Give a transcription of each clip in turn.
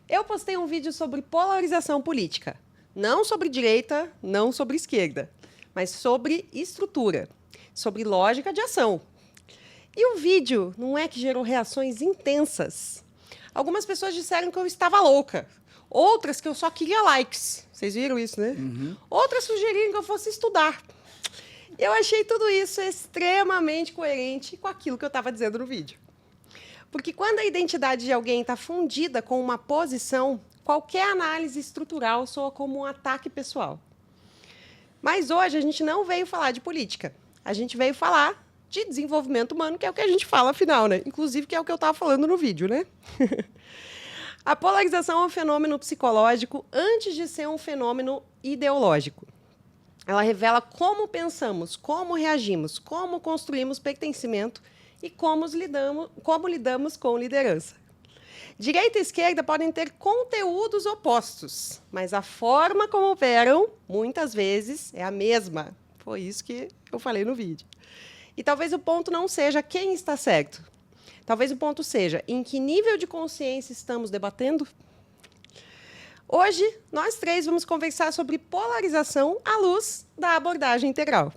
Eu postei um vídeo sobre polarização política. Não sobre direita, não sobre esquerda, mas sobre estrutura, sobre lógica de ação. E o vídeo não é que gerou reações intensas. Algumas pessoas disseram que eu estava louca. Outras que eu só queria likes. Vocês viram isso, né? Outras sugeriram que eu fosse estudar. Eu achei tudo isso extremamente coerente com aquilo que eu estava dizendo no vídeo. Porque quando a identidade de alguém está fundida com uma posição, qualquer análise estrutural soa como um ataque pessoal. Mas hoje a gente não veio falar de política. A gente veio falar de desenvolvimento humano, que é o que a gente fala, afinal, né? Inclusive, que é o que eu estava falando no vídeo, né? A polarização é um fenômeno psicológico antes de ser um fenômeno ideológico. Ela revela como pensamos, como reagimos, como construímos pertencimento e como lidamos com liderança. Direita e esquerda podem ter conteúdos opostos, mas a forma como operam, muitas vezes, é a mesma. Foi isso que eu falei no vídeo. E talvez o ponto não seja quem está certo. Talvez o ponto seja em que nível de consciência estamos debatendo. Hoje, nós três vamos conversar sobre polarização à luz da abordagem integral.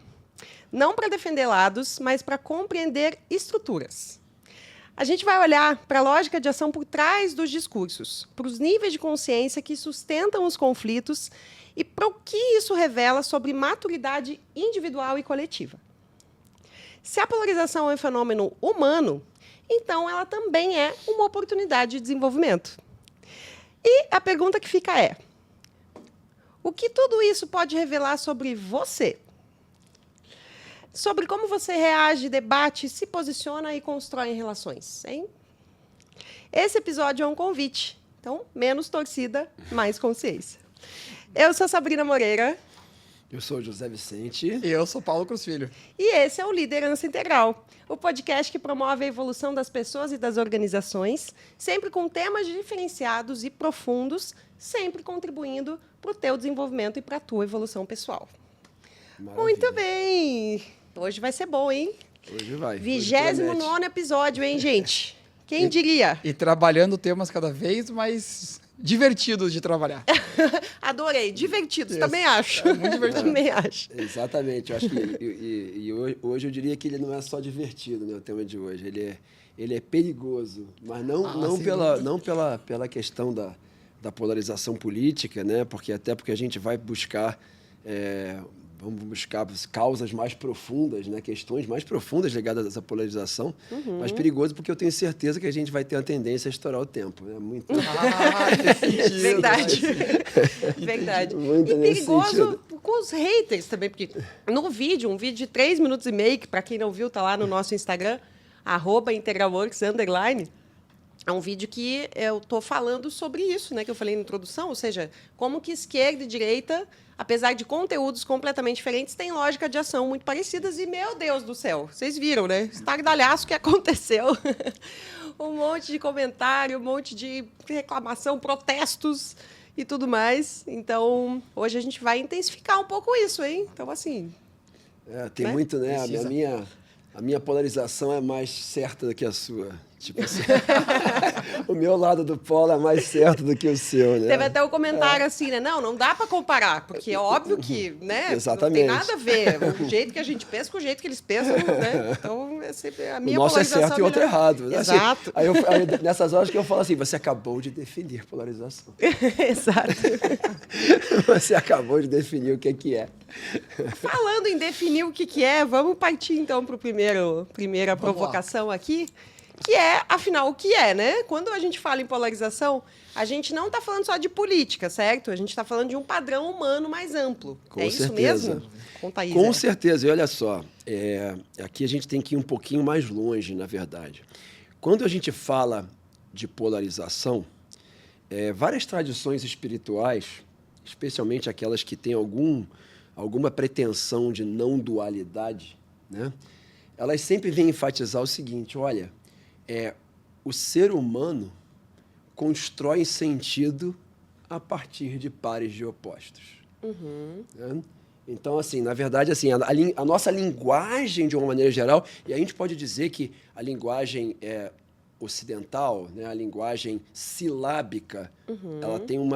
Não para defender lados, mas para compreender estruturas. A gente vai olhar para a lógica de ação por trás dos discursos, para os níveis de consciência que sustentam os conflitos e para o que isso revela sobre maturidade individual e coletiva. Se a polarização é um fenômeno humano, então ela também é uma oportunidade de desenvolvimento. E a pergunta que fica é: o que tudo isso pode revelar sobre você? Sobre como você reage, debate, se posiciona e constrói relações, hein? Esse episódio é um convite. Então, menos torcida, mais consciência. Eu sou Sabrina Moreira. Eu sou o José Vicente. E eu sou Paulo Cruz Filho. E esse é o Liderança Integral, o podcast que promove a evolução das pessoas e das organizações, sempre com temas diferenciados e profundos, sempre contribuindo para o teu desenvolvimento e para a tua evolução pessoal. Maravilha. Muito bem! Hoje vai ser bom, hein? Hoje vai. 29º episódio, hein, gente? Quem diria? E trabalhando temas cada vez mais divertidos de trabalhar. Adorei. Divertidos, Isso. também acho. É muito divertido. Também acho. Exatamente. Eu acho que hoje eu diria que ele não é só divertido, né, o tema de hoje. Ele é perigoso, mas não pela questão da polarização política, né? Porque a gente vai buscar vamos buscar causas mais profundas, né? Questões mais profundas ligadas a essa polarização, mas perigoso porque eu tenho certeza que a gente vai ter uma tendência a estourar o tempo. Né? Muito. Verdade. Verdade. Muito E nesse perigoso sentido. com os haters também, porque no vídeo, um vídeo de 3 minutos e meio, que para quem não viu, tá lá no nosso Instagram, @integralworks_. É um vídeo que eu estou falando sobre isso, né, que eu falei na introdução, ou seja, como que esquerda e direita, apesar de conteúdos completamente diferentes, têm lógica de ação muito parecidas. E, meu Deus do céu, vocês viram, né? Estardalhaço que aconteceu. Um monte de comentário, um monte de reclamação, protestos e tudo mais. Então, hoje a gente vai intensificar um pouco isso, hein? Então, assim... Tem né? muito, né? Precisa. A minha polarização é mais certa do que a sua. Tipo assim, o meu lado do polo é mais certo do que o seu, né? Teve até um comentário assim, né? Não dá para comparar, porque é óbvio que, né? Exatamente. Não tem nada a ver. O jeito que a gente pensa com o jeito que eles pensam, né? Então, é sempre a minha O nosso é polarização certo e o outro é melhor. errado. Exato. Assim, aí nessas horas que eu falo assim, você acabou de definir polarização. Exato. Você acabou de definir o que é. Falando em definir o que é, vamos partir então para a primeira provocação aqui, que é, afinal, o que é, né? Quando a gente fala em polarização, a gente não está falando só de política, certo? A gente está falando de um padrão humano mais amplo. Com isso certeza. mesmo? Conta aí, Com Zé. certeza. E olha só, aqui a gente tem que ir um pouquinho mais longe, na verdade. Quando a gente fala de polarização, várias tradições espirituais, especialmente aquelas que têm alguma pretensão de não dualidade, né? Elas sempre vêm enfatizar o seguinte: olha, o ser humano constrói sentido a partir de pares de opostos. Né? Então, assim, na verdade, assim, a nossa linguagem, de uma maneira geral, e a gente pode dizer que a linguagem ocidental, né, a linguagem silábica, ela tem um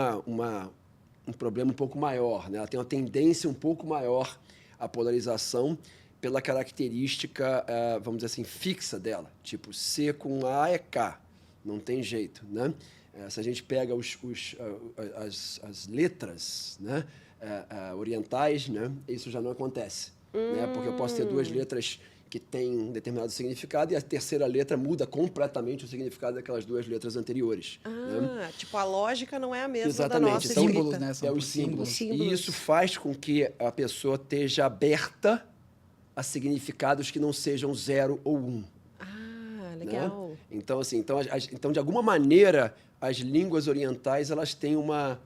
problema um pouco maior, né? Ela tem uma tendência um pouco maior à polarização pela característica, vamos dizer assim, fixa dela. Tipo, C com A é K, não tem jeito, né? Se a gente pega as letras, né, orientais, né, isso já não acontece, né? Porque eu posso ter duas letras que têm um determinado significado e a terceira letra muda completamente o significado daquelas duas letras anteriores. Né? Tipo, a lógica não é a mesma Exatamente. da nossa Então, escrita. símbolos, né? São os símbolos. símbolos. E isso faz com que a pessoa esteja aberta a significados que não sejam 0 ou 1. Legal. Né? Então, assim, então, de alguma maneira, as línguas orientais elas têm uma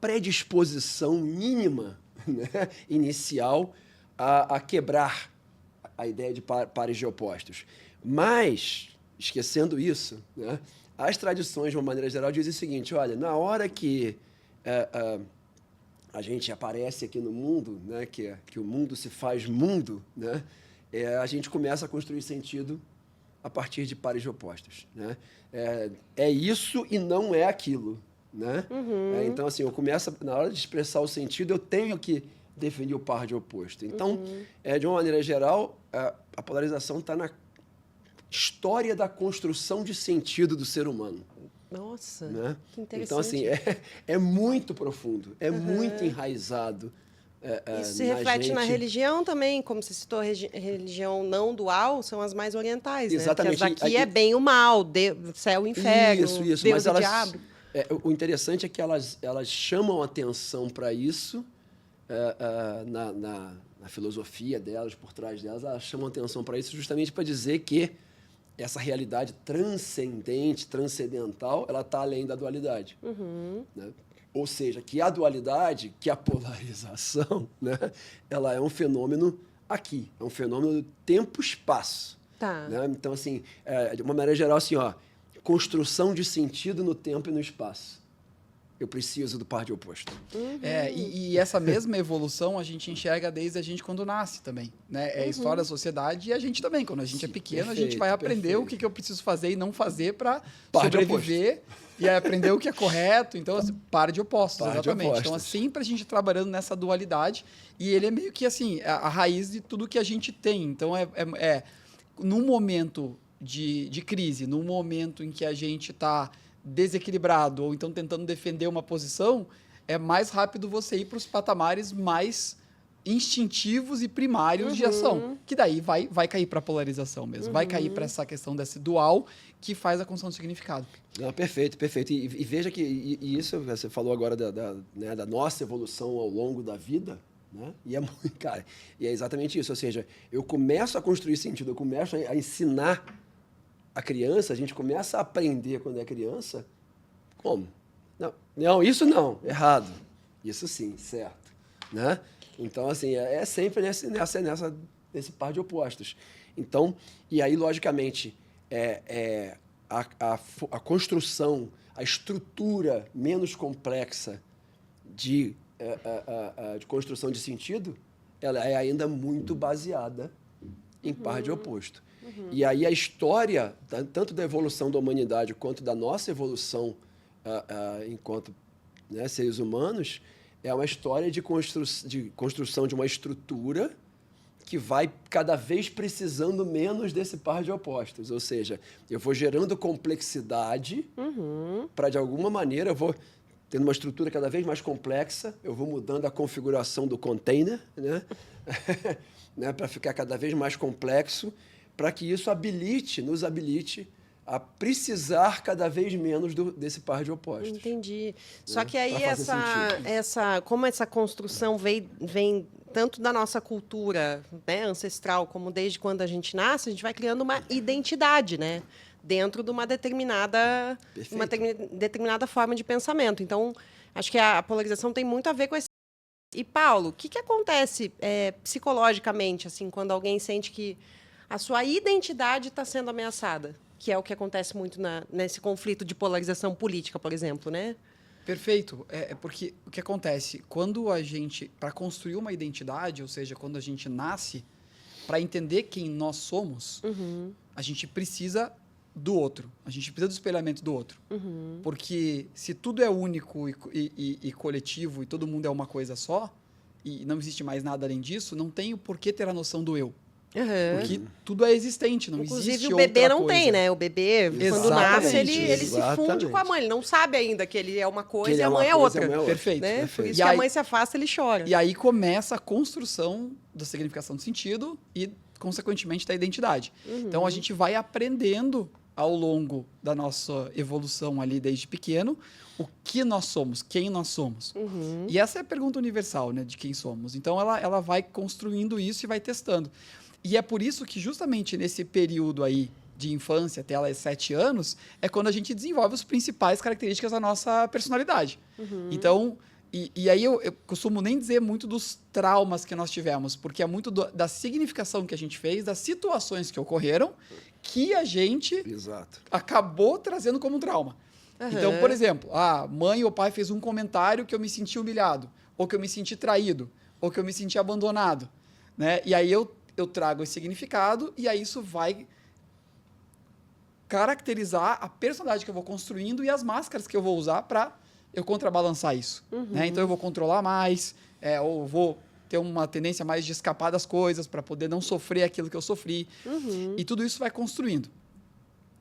predisposição mínima, né, inicial a quebrar a ideia de pares de opostos. Mas, esquecendo isso, né, as tradições, de uma maneira geral, dizem o seguinte: olha, na hora que a gente aparece aqui no mundo, né, que o mundo se faz mundo, né, a gente começa a construir sentido a partir de pares de opostos. Né? É isso e não é aquilo. Né? Então, assim, eu começo, na hora de expressar o sentido, eu tenho que definir o par de oposto. Então, de uma maneira geral, a polarização está na história da construção de sentido do ser humano. Nossa, Né? que interessante. Então, assim, é muito profundo, é muito enraizado. Isso se reflete na religião também, como você citou, religião não dual, são as mais orientais, Exatamente. né? Porque as daqui é bem e o mal, céu e inferno, isso. Deus Mas e diabo. O interessante é que elas chamam atenção para isso na filosofia delas, por trás delas, elas chamam atenção para isso justamente para dizer que essa realidade transcendente, transcendental, ela está além da dualidade. Né? Ou seja, que a dualidade, que a polarização, né, ela é um fenômeno aqui, é um fenômeno do tempo-espaço. Tá. Né? Então, assim, de uma maneira geral, assim, construção de sentido no tempo e no espaço. Eu preciso do par de oposto. E essa mesma evolução a gente enxerga desde a gente quando nasce também. Né? É a história da sociedade e a gente também. Quando a gente é pequeno, a gente vai aprender o que eu preciso fazer e não fazer para sobreviver e aprender o que é correto. Então, assim, par de opostos, exatamente. Então, sempre a gente trabalhando nessa dualidade e ele é meio que assim, a raiz de tudo que a gente tem. Então, num momento de crise, num momento em que a gente está desequilibrado ou então tentando defender uma posição, é mais rápido você ir para os patamares mais instintivos e primários de ação, que daí vai cair para a polarização mesmo, vai cair para essa questão desse dual que faz a construção do significado. Não, perfeito. E veja que isso você falou agora da nossa evolução ao longo da vida, né? E é exatamente isso, ou seja, eu começo a construir sentido, eu começo a ensinar a criança, a gente começa a aprender quando é criança. Como? Não, isso não, errado. Isso sim, certo. Né? Então, assim, é sempre nesse par de opostos. Então, e aí, logicamente, a construção, a estrutura menos complexa de construção de sentido, ela é ainda muito baseada em par de oposto. E aí a história, tanto da evolução da humanidade quanto da nossa evolução enquanto, né, seres humanos, é uma história de construção de uma estrutura que vai cada vez precisando menos desse par de opostos. Ou seja, eu vou gerando complexidade para, de alguma maneira, eu vou tendo uma estrutura cada vez mais complexa, eu vou mudando a configuração do container, né? Né, para ficar cada vez mais complexo, para que isso nos habilite a precisar cada vez menos desse par de opostos. Entendi. Só que aí como essa construção vem tanto da nossa cultura, né, ancestral, como desde quando a gente nasce, a gente vai criando uma identidade, né, dentro de uma determinada forma de pensamento. Então, acho que a polarização tem muito a ver com esse. E, Paulo, o que acontece psicologicamente, assim, quando alguém sente que a sua identidade está sendo ameaçada? Que é o que acontece muito nesse conflito de polarização política, por exemplo, né? Perfeito. Porque o que acontece? Quando a gente, para construir uma identidade, ou seja, quando a gente nasce, para entender quem nós somos, a gente precisa do outro. A gente precisa do espelhamento do outro. Porque se tudo é único e coletivo e todo mundo é uma coisa só, e não existe mais nada além disso, não tem o porquê ter a noção do eu. Porque tudo é existente, não Inclusive, existe o bebê outra não coisa. tem, né? O bebê, quando nasce, ele se funde com a mãe. Ele não sabe ainda que ele é uma coisa e a mãe é outra. Perfeito. Né? Perfeito. Por isso que a mãe se afasta, ele chora. E aí começa a construção da significação do sentido e, consequentemente, da identidade. Então, a gente vai aprendendo ao longo da nossa evolução ali desde pequeno o que nós somos, quem nós somos. E essa é a pergunta universal, né, de quem somos. Então, ela vai construindo isso e vai testando. E é por isso que, justamente nesse período aí de infância até ela 7 anos, é quando a gente desenvolve as principais características da nossa personalidade. Então, e aí eu costumo nem dizer muito dos traumas que nós tivemos, porque é muito da significação que a gente fez, das situações que ocorreram, que a gente acabou trazendo como um trauma. Então, por exemplo, a mãe ou pai fez um comentário que eu me senti humilhado, ou que eu me senti traído, ou que eu me senti abandonado, né? E aí eu trago esse significado e aí isso vai caracterizar a personalidade que eu vou construindo e as máscaras que eu vou usar para eu contrabalançar isso. Né? Então, eu vou controlar mais, ou vou ter uma tendência mais de escapar das coisas para poder não sofrer aquilo que eu sofri. E tudo isso vai construindo.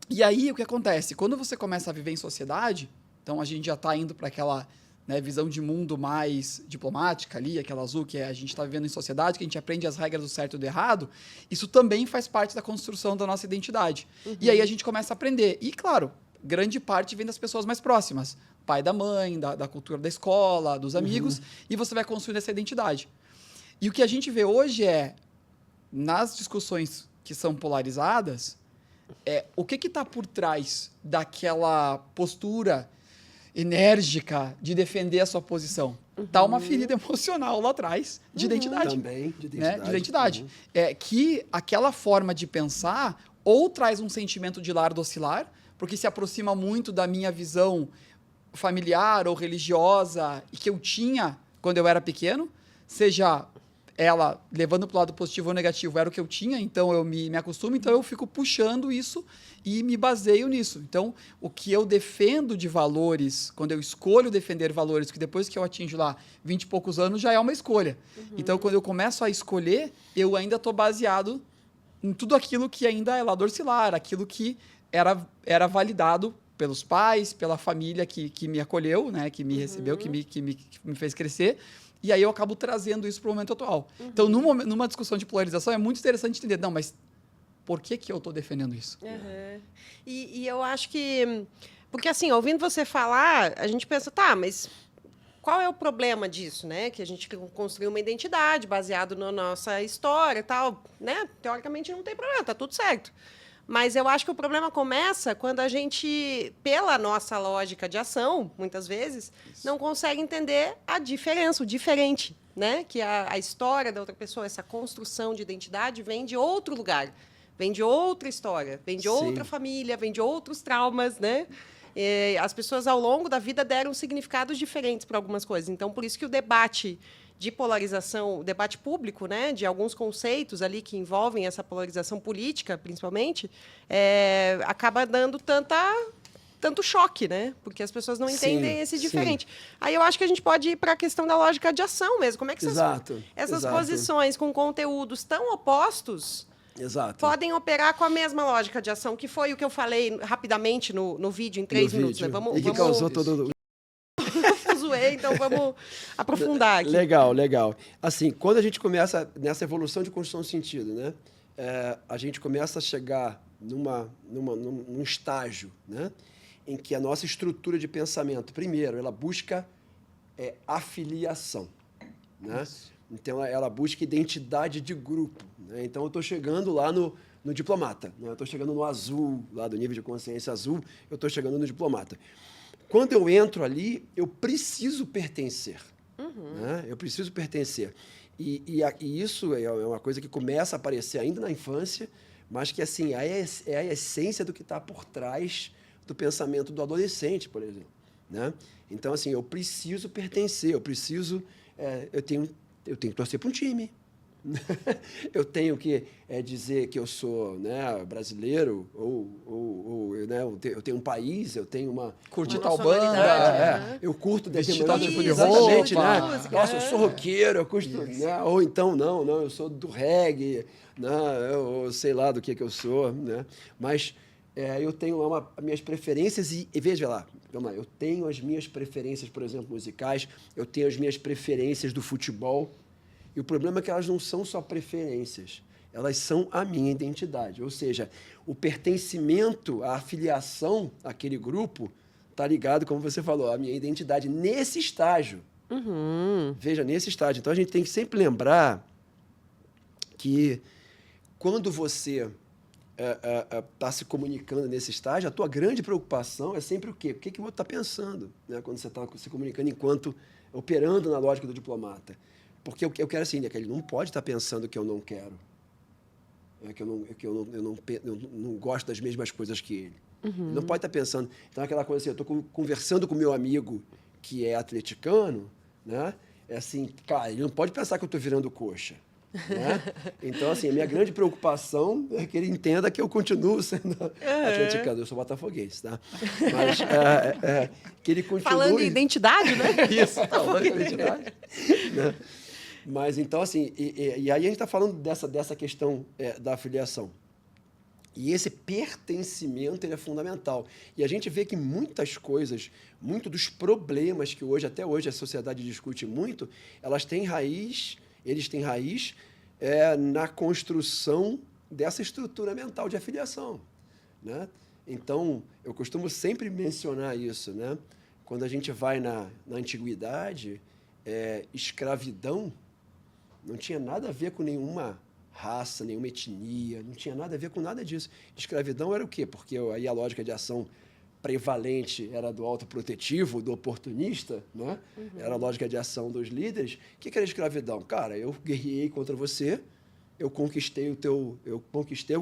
E aí, o que acontece? Quando você começa a viver em sociedade, então a gente já está indo para aquela, né, visão de mundo mais diplomática ali, aquela azul que a gente está vivendo em sociedade, que a gente aprende as regras do certo e do errado, isso também faz parte da construção da nossa identidade. E aí a gente começa a aprender. E, claro, grande parte vem das pessoas mais próximas. Pai da mãe, da cultura da escola, dos amigos, e você vai construindo essa identidade. E o que a gente vê hoje nas discussões que são polarizadas, o que está por trás daquela postura enérgica de defender a sua posição. Tá uma ferida emocional lá atrás de identidade. Também, de Né? identidade. De identidade. Que aquela forma de pensar ou traz um sentimento de lar docilar, porque se aproxima muito da minha visão familiar ou religiosa e que eu tinha quando eu era pequeno, seja ela levando para o lado positivo ou negativo, era o que eu tinha, então eu me acostumo, então eu fico puxando isso e me baseio nisso. Então, o que eu defendo de valores, quando eu escolho defender valores, que depois que eu atinjo lá 20 e poucos anos, já é uma escolha. Então, quando eu começo a escolher, eu ainda estou baseado em tudo aquilo que ainda é lá dorcilar, aquilo que era validado pelos pais, pela família que me acolheu, né, que me recebeu, que me fez crescer. E aí eu acabo trazendo isso para o momento atual. Então, numa discussão de polarização, é muito interessante entender, não, mas por que eu estou defendendo isso? E eu acho que... Porque, assim, ouvindo você falar, a gente pensa, tá, mas qual é o problema disso, né? Que a gente construiu uma identidade baseada na nossa história e tal, né? Teoricamente não tem problema, tá tudo certo. Mas eu acho que o problema começa quando a gente, pela nossa lógica de ação, muitas vezes, não consegue entender a diferença, o diferente, né? Que a história da outra pessoa, essa construção de identidade, vem de outro lugar, vem de outra história, vem de outra família, vem de outros traumas, né? E as pessoas, ao longo da vida, deram significados diferentes para algumas coisas. Então, por isso que o debate de polarização, o debate público, né, de alguns conceitos ali que envolvem essa polarização política, principalmente, acaba dando tanto choque, né? Porque as pessoas não entendem esse diferente. Aí eu acho que a gente pode ir para a questão da lógica de ação mesmo. Como é que essas posições com conteúdos tão opostos podem operar com a mesma lógica de ação, que foi o que eu falei rapidamente no vídeo, em 3 minutos. Né? E que causou todo... Então vamos aprofundar aqui. Legal. Assim, quando a gente começa nessa evolução de construção de sentido, né, a gente começa a chegar num estágio, né, em que a nossa estrutura de pensamento, primeiro, ela busca afiliação. Né? Então, ela busca identidade de grupo. Né? Então, eu estou chegando lá no diplomata. Né? Eu estou chegando no azul, lá do nível de consciência azul, eu estou chegando no diplomata. Quando eu entro ali, eu preciso pertencer. Né? Eu preciso pertencer. E isso é uma coisa que começa a aparecer ainda na infância, mas que assim, é a essência do que está por trás do pensamento do adolescente, por exemplo. Né? Então, assim, eu preciso pertencer, eu tenho que torcer para um time. Eu tenho que dizer que eu sou, né, brasileiro, né, eu tenho um país, eu tenho uma... Curtir Uma tal banda. nacionalidade, eu curto Vestir tal tipo de exatamente, roupa. né? Nossa, eu sou roqueiro, eu curto... Né? Ou então, não, eu sou do reggae, né? Eu sei lá do que eu sou, né? Mas eu tenho lá as minhas preferências e veja lá, vamos lá, eu tenho as minhas preferências, por exemplo, musicais, eu tenho as minhas preferências do futebol, e o problema é que elas não são só preferências, elas são a minha identidade. Ou seja, o pertencimento, a afiliação àquele grupo está ligado, como você falou, à minha identidade nesse estágio. Veja, nesse estágio. Então, a gente tem que sempre lembrar que quando você está se comunicando nesse estágio, a tua grande preocupação é sempre o quê? O que o outro está pensando, né? Quando você está se comunicando enquanto operando na lógica do diplomata. Porque eu quero assim, né, que ele não pode estar pensando que eu não quero. Que eu não gosto das mesmas coisas que ele. Ele não pode estar pensando... Então, aquela coisa assim, eu estou conversando com meu amigo que é atleticano, né? É assim, cara, ele não pode pensar que eu estou virando coxa. Né? Então, assim, a minha grande preocupação é que ele entenda que eu continuo sendo atleticano. Eu sou botafoguense, tá? Mas que ele continue... Falando em identidade, né? Isso, falando em identidade. Né? Mas, então, assim, e aí a gente está falando dessa questão da afiliação. E esse pertencimento ele é fundamental. E a gente vê que muitas coisas, muito dos problemas que hoje, até hoje, a sociedade discute muito, eles têm raiz na construção dessa estrutura mental de afiliação. Né? Então, eu costumo sempre mencionar isso. Né? Quando a gente vai na antiguidade, escravidão não tinha nada a ver com nenhuma raça, nenhuma etnia, não tinha nada a ver com nada disso. Escravidão era o quê? Porque aí a lógica de ação prevalente era do autoprotetivo, do oportunista, né? Era a lógica de ação dos líderes. O que era escravidão? Cara, eu guerrei contra você, eu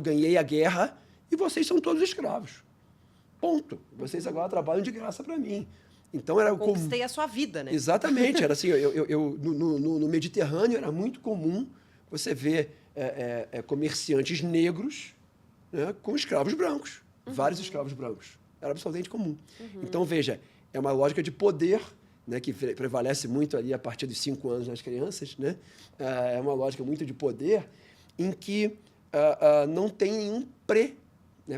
ganhei a guerra e vocês são todos escravos. Ponto. Vocês agora trabalham de graça para mim. Então era conquistei a sua vida, né? Exatamente. Era assim, no Mediterrâneo era muito comum você ver comerciantes negros, né, com escravos brancos, vários escravos brancos. Era absolutamente comum. Então, veja, é uma lógica de poder, né, que prevalece muito ali a partir dos 5 anos nas crianças. Né? É uma lógica muito de poder em que não tem nenhum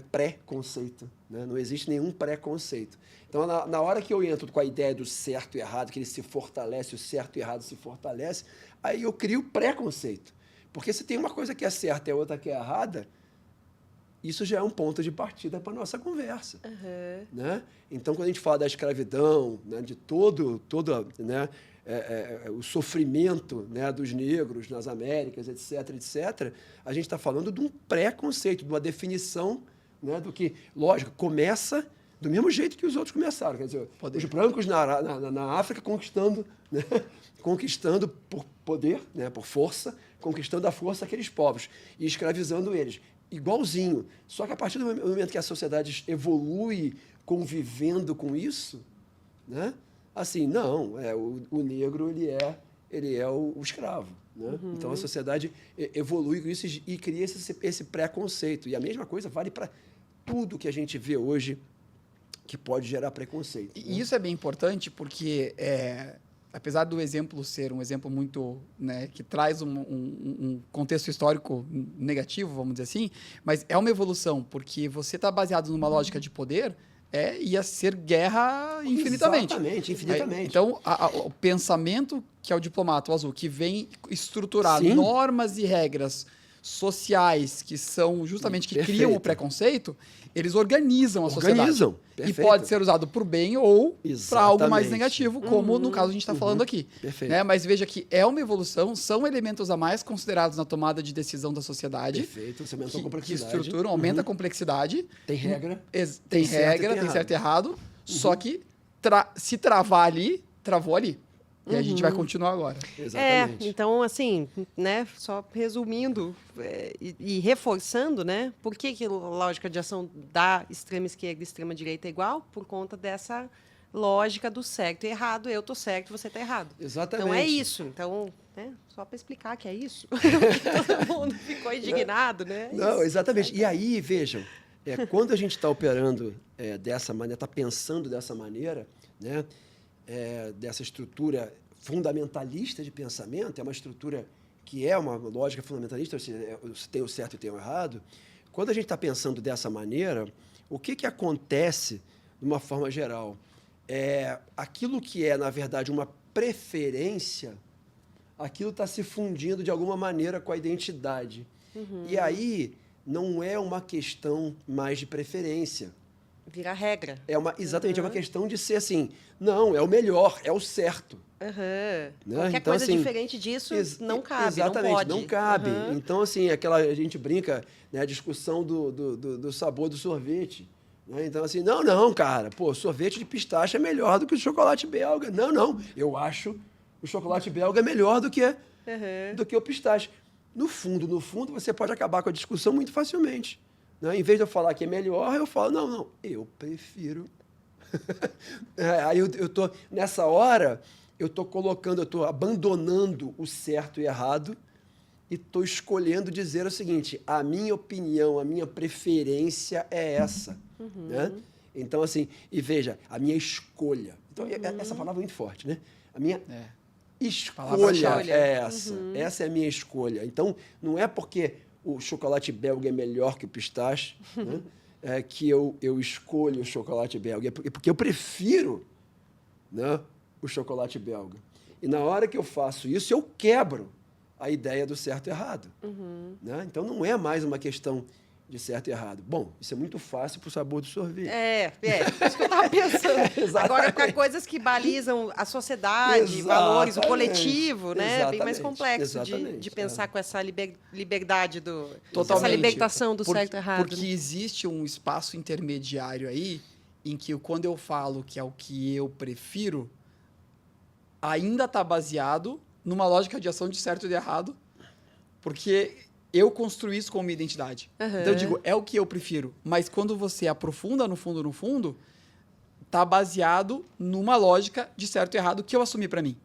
pré-conceito. Né? Não existe nenhum pré-conceito. Então, na hora que eu entro com a ideia do certo e errado, que ele se fortalece, o certo e errado se fortalece, aí eu crio pré-conceito. Porque se tem uma coisa que é certa e a outra que é errada, isso já é um ponto de partida para a nossa conversa. Né? Então, quando a gente fala da escravidão, né, de todo né, o sofrimento, né, dos negros nas Américas, etc., a gente está falando de um pré-conceito, de uma definição, né, do que, lógico, começa do mesmo jeito que os outros começaram. Quer dizer, os brancos na África conquistando, né, conquistando por poder, né, por força, conquistando a força aqueles povos e escravizando eles. Igualzinho. Só que a partir do momento que a sociedade evolui convivendo com isso, né, assim, não, o negro ele é o escravo. Né? Então a sociedade evolui com isso e cria esse preconceito. E a mesma coisa vale para tudo que a gente vê hoje que pode gerar preconceito. E isso é bem importante porque, apesar do exemplo ser um exemplo muito, né, que traz um contexto histórico negativo, vamos dizer assim, mas é uma evolução, porque você está baseado numa lógica de poder, ia ser guerra infinitamente. Exatamente, infinitamente. Então, o pensamento que é o diplomata, o azul, que vem estruturar Sim. normas e regras sociais que são justamente que criam o preconceito, eles organizam a sociedade. E pode ser usado para o bem ou para algo mais negativo, como no caso a gente está falando aqui. Né? Mas veja que é uma evolução, são elementos a mais considerados na tomada de decisão da sociedade. Perfeito, você aumenta a complexidade. Que estruturam, aumenta a complexidade. Tem regra. Tem regra, tem certo e errado. Só que se travar ali, travou ali. E a gente vai continuar agora. Exatamente. Então, assim, né, só resumindo e reforçando, né, por que a lógica de ação da extrema esquerda e extrema direita é igual? Por conta dessa lógica do certo e errado, eu tô certo, você tá errado. Exatamente. Então é isso. Então, né, só para explicar que é isso. Todo mundo ficou indignado, né? Não, Isso. exatamente. E aí, vejam, quando a gente está operando dessa maneira, está pensando dessa maneira, né, dessa estrutura fundamentalista de pensamento, é uma estrutura que é uma lógica fundamentalista, se tem o certo e tem o errado. Quando a gente está pensando dessa maneira, o que acontece de uma forma geral? Aquilo que é, na verdade, uma preferência, aquilo está se fundindo de alguma maneira com a identidade. E aí não é uma questão mais de preferência. Vira regra. Exatamente, é uma questão de ser assim, não, é o melhor, é o certo. Né? Qualquer Então, coisa assim, diferente disso não cabe, exatamente, não pode. não cabe. Então, assim, a gente brinca, né, a discussão do sabor do sorvete. Né? Então, assim, não, cara, pô, sorvete de pistache é melhor do que o chocolate belga. Não, eu acho o chocolate belga melhor do que o pistache. No fundo, você pode acabar com a discussão muito facilmente. Né? Em vez de eu falar que é melhor, eu falo, não, eu prefiro. Aí eu tô, nessa hora, eu estou abandonando o certo e errado e estou escolhendo dizer o seguinte, a minha opinião, a minha preferência é essa. Né? Então, assim, e veja, a minha escolha. Então, essa palavra é muito forte, né? A minha escolha é essa. Essa é a minha escolha. Então, não é porque o chocolate belga é melhor que o pistache, né? Que eu escolho o chocolate belga. É porque eu prefiro, né, o chocolate belga. E na hora que eu faço isso, eu quebro a ideia do certo e errado. Né? Então, não é mais uma questão de certo e errado. Bom, isso é muito fácil para o sabor do sorvete. Isso que eu estava pensando. Agora, para coisas que balizam a sociedade, valores, o coletivo, né? É bem mais complexo de pensar com essa liberdade essa libertação do certo e errado. Porque existe um espaço intermediário aí, em que quando eu falo que é o que eu prefiro, ainda está baseado numa lógica de ação de certo e de errado, porque eu construí isso como minha identidade. Então, eu digo, é o que eu prefiro. Mas quando você aprofunda no fundo, tá baseado numa lógica de certo e errado que eu assumi para mim.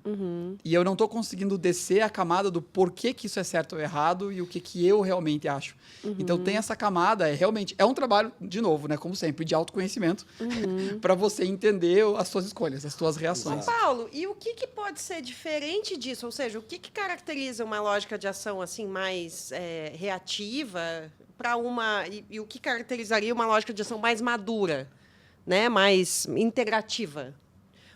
E eu não tô conseguindo descer a camada do porquê que isso é certo ou errado e o que eu realmente acho. Então, tem essa camada, realmente... É um trabalho, de novo, né, como sempre, de autoconhecimento, para você entender as suas escolhas, as suas reações. Paulo, e o que pode ser diferente disso? Ou seja, o que caracteriza uma lógica de ação assim mais reativa para uma... E o que caracterizaria uma lógica de ação mais madura? Né, mais integrativa.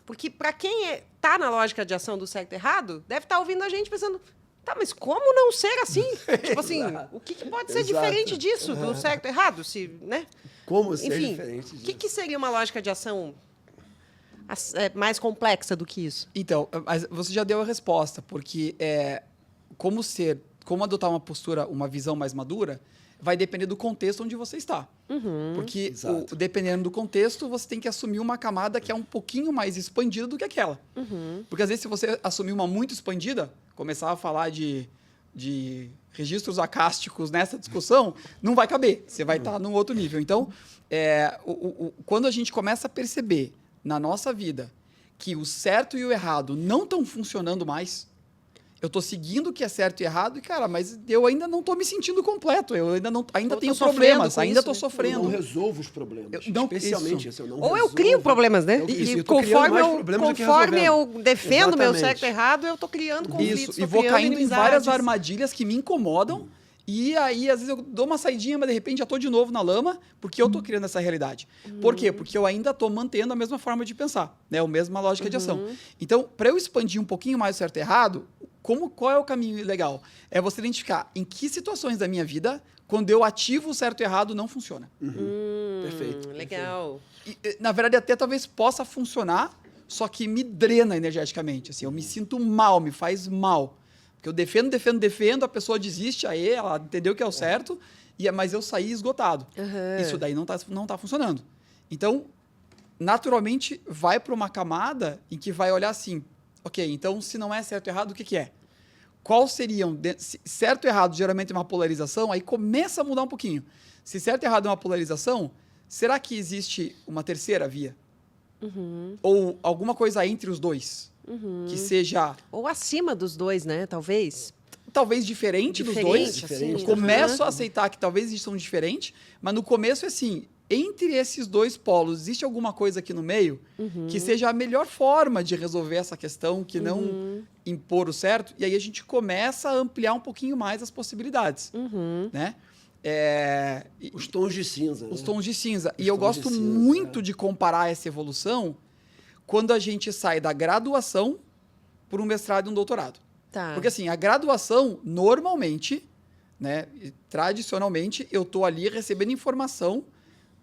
Porque, para quem está na lógica de ação do certo e errado, deve estar ouvindo a gente pensando, tá, mas como não ser assim? Tipo assim, o que pode ser diferente disso, do certo e errado? Né? Como ser diferente disso? O que seria uma lógica de ação mais complexa do que isso? Então, mas você já deu a resposta, porque como adotar uma postura, uma visão mais madura, vai depender do contexto onde você está. Porque, dependendo do contexto, você tem que assumir uma camada que é um pouquinho mais expandida do que aquela. Porque, às vezes, se você assumir uma muito expandida, começar a falar de registros acásticos nessa discussão, não vai caber. Você vai estar num outro nível. Então, quando a gente começa a perceber na nossa vida que o certo e o errado não estão funcionando mais, eu tô seguindo o que é certo e errado, e, cara, mas eu ainda não tô me sentindo completo. Eu ainda tenho problemas, ainda tô sofrendo. Eu não resolvo os problemas. Especialmente isso. Ou eu crio problemas, né? E conforme eu defendo meu certo e errado, eu tô criando conflitos. E vou caindo em várias armadilhas que me incomodam. E aí, às vezes, eu dou uma saidinha, mas de repente já tô de novo na lama, porque eu tô criando essa realidade. Por quê? Porque eu ainda tô mantendo a mesma forma de pensar, né? A mesma lógica de ação. Então, para eu expandir um pouquinho mais o certo e errado, qual é o caminho legal? É você identificar em que situações da minha vida, quando eu ativo o certo e errado, não funciona. Perfeito. Legal. E, na verdade, até talvez possa funcionar, só que me drena energeticamente. Assim, eu me sinto mal, me faz mal. Porque eu defendo, a pessoa desiste, aí ela entendeu que é o certo, mas eu saí esgotado. Isso daí não tá funcionando. Então, naturalmente, vai para uma camada em que vai olhar assim, ok, então se não é certo e errado, o que é? Qual seriam... Certo e errado geralmente é uma polarização, aí começa a mudar um pouquinho. Se certo e errado é uma polarização, será que existe uma terceira via? Ou alguma coisa entre os dois. Que seja... Ou acima dos dois, né? Talvez. Talvez diferente dos dois. Assim, Eu começo a aceitar que talvez eles são diferentes, mas no começo é assim, entre esses dois polos, existe alguma coisa aqui no meio que seja a melhor forma de resolver essa questão, que não impor o certo, e aí a gente começa a ampliar um pouquinho mais as possibilidades, né? Os tons de cinza. Os né? tons de cinza. Os E eu tons gosto de cinza, muito de comparar essa evolução quando a gente sai da graduação para um mestrado e um doutorado. Tá. Porque assim, a graduação, normalmente, né, tradicionalmente, eu estou ali recebendo informação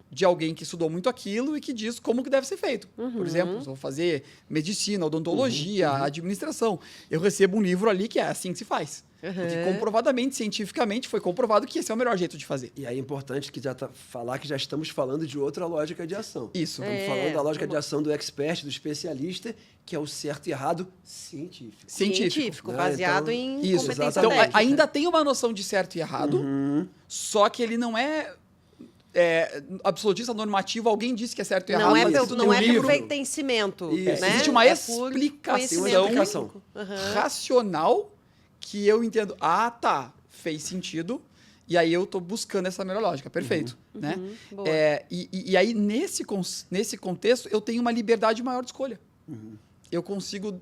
de alguém que estudou muito aquilo e que diz como que deve ser feito. Por exemplo, se eu vou fazer medicina, odontologia, administração, eu recebo um livro ali que é assim que se faz. Porque comprovadamente, cientificamente, foi comprovado que esse é o melhor jeito de fazer. E aí é importante que falar que já estamos falando de outra lógica de ação. Isso. Estamos falando da lógica de ação do expert, do especialista, que é o certo e errado científico. Né? Baseado Então, em isso, competência então, técnica. ainda tem uma noção de certo e errado, só que ele não é, absolutista normativo. Alguém disse que é certo e errado. Não é, mas pelo, isso não tem um é livro. pelo pertencimento. Isso. Né? Existe uma É por explicação conhecimento. racional que eu entendo. Ah, tá. Fez sentido. E aí eu estou buscando essa melhor lógica. Perfeito. Né? Boa. E aí, nesse contexto, eu tenho uma liberdade maior de escolha. Eu consigo...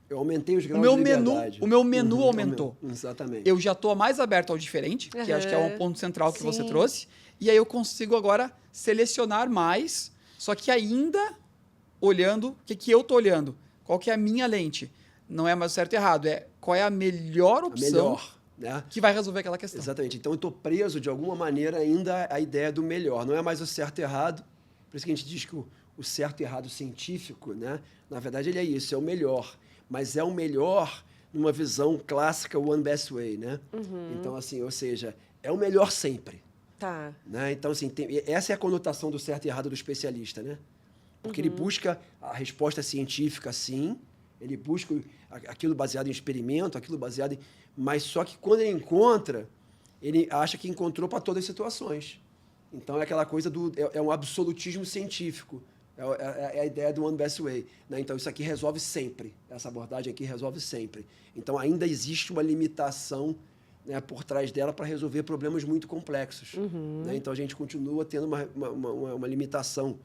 Eu aumentei os graus de liberdade. O meu menu aumentou. Exatamente. Eu já estou mais aberto ao diferente, que acho que é um ponto central que você Sim. trouxe. E aí eu consigo agora selecionar mais, só que ainda olhando o que eu estou olhando. Qual que é a minha lente? Não é mais o certo e errado, é qual é a melhor opção né? que vai resolver aquela questão. Exatamente. Então eu estou preso, de alguma maneira, ainda à ideia do melhor. Não é mais o certo e errado. Por isso que a gente diz que o certo e errado científico, né? Na verdade, ele é isso, é o melhor. Mas é o melhor numa visão clássica, one best way, né? Então, assim, ou seja, é o melhor sempre. Tá. Né? Então, assim, essa é a conotação do certo e errado do especialista, né? Porque ele busca a resposta científica, sim. Ele busca aquilo baseado em experimento, aquilo baseado em... Mas só que quando ele encontra, ele acha que encontrou para todas as situações. Então, é aquela coisa do... É um absolutismo científico. É a ideia do one best way. Né? Então, isso aqui resolve sempre. Essa abordagem aqui resolve sempre. Então, ainda existe uma limitação, né, por trás dela para resolver problemas muito complexos. Né? Então, a gente continua tendo uma limitação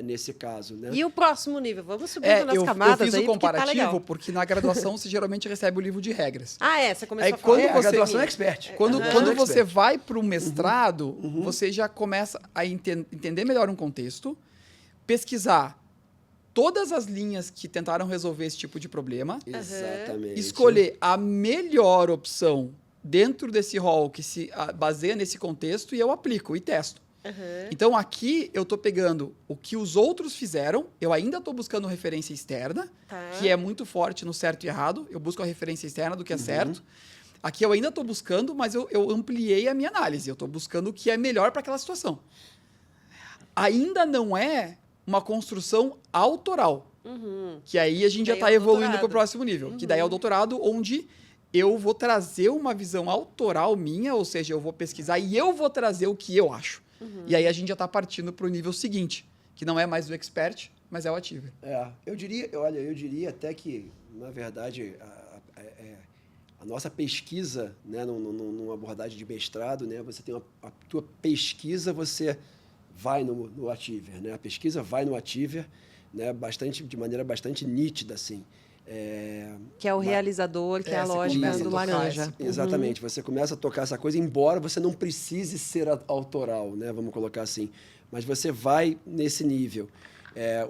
nesse caso. Né? E o próximo nível? Vamos subindo nas camadas eu fiz aí, o porque tá comparativo legal. porque na graduação você geralmente recebe o livro de regras. Ah, você começou Aí, a falar. quando A graduação é expert. Quando Expert. você vai para o mestrado, você já começa a entender melhor um contexto, pesquisar todas as linhas que tentaram resolver esse tipo de problema, Exatamente. escolher a melhor opção dentro desse rol que se baseia nesse contexto e eu aplico e testo. Então, aqui eu estou pegando o que os outros fizeram, eu ainda estou buscando referência externa, que é muito forte no certo e errado, eu busco a referência externa do que é certo. Aqui eu ainda estou buscando, mas eu ampliei a minha análise, eu estou buscando o que é melhor para aquela situação. Ainda não é uma construção autoral, que aí a gente já está evoluindo para o próximo nível, que daí é o doutorado, onde eu vou trazer uma visão autoral minha, ou seja, eu vou pesquisar e eu vou trazer o que eu acho. E aí a gente já está partindo para o nível seguinte, que não é mais o expert, mas é o achiever. Eu diria até que, na verdade, a nossa pesquisa, né, numa abordagem de mestrado, né, você tem a tua pesquisa, você vai no achiever, né? A pesquisa vai no achiever, né, de maneira bastante nítida, assim. Que é o realizador, que é a lógica do laranja. Exatamente. Você começa a tocar essa coisa, embora você não precise ser autoral, né? Vamos colocar assim. Mas você vai nesse nível.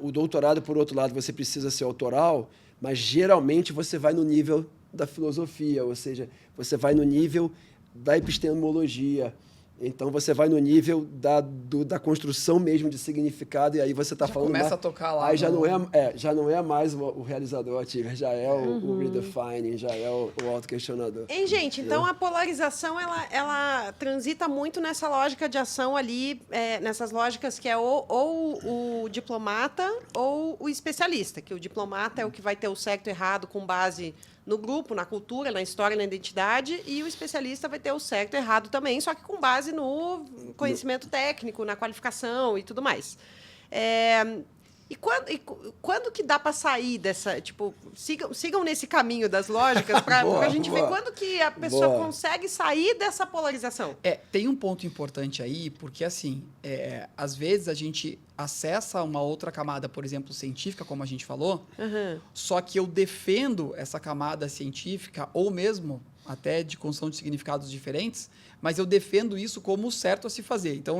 O doutorado, por outro lado, você precisa ser autoral, mas geralmente você vai no nível da filosofia, ou seja, você vai no nível da epistemologia. Então, você vai no nível da construção mesmo de significado, e aí você está falando... começa a tocar lá. Aí já não é mais o realizador ativo, já é o redefining, já é o autoquestionador. Hein, gente? Então, a polarização, ela transita muito nessa lógica de ação ali, nessas lógicas que é ou o diplomata ou o especialista, que o diplomata é o que vai ter o certo e errado com base no grupo, na cultura, na história, na identidade, e o especialista vai ter o certo e errado também, só que com base no conhecimento técnico, na qualificação e tudo mais. E quando que dá para sair dessa, tipo, sigam nesse caminho das lógicas para a gente ver quando que a pessoa consegue sair dessa polarização? Tem um ponto importante aí, porque assim, às vezes a gente acessa uma outra camada, por exemplo, científica, como a gente falou, só que eu defendo essa camada científica, ou mesmo até de construção de significados diferentes, mas eu defendo isso como o certo a se fazer. Então,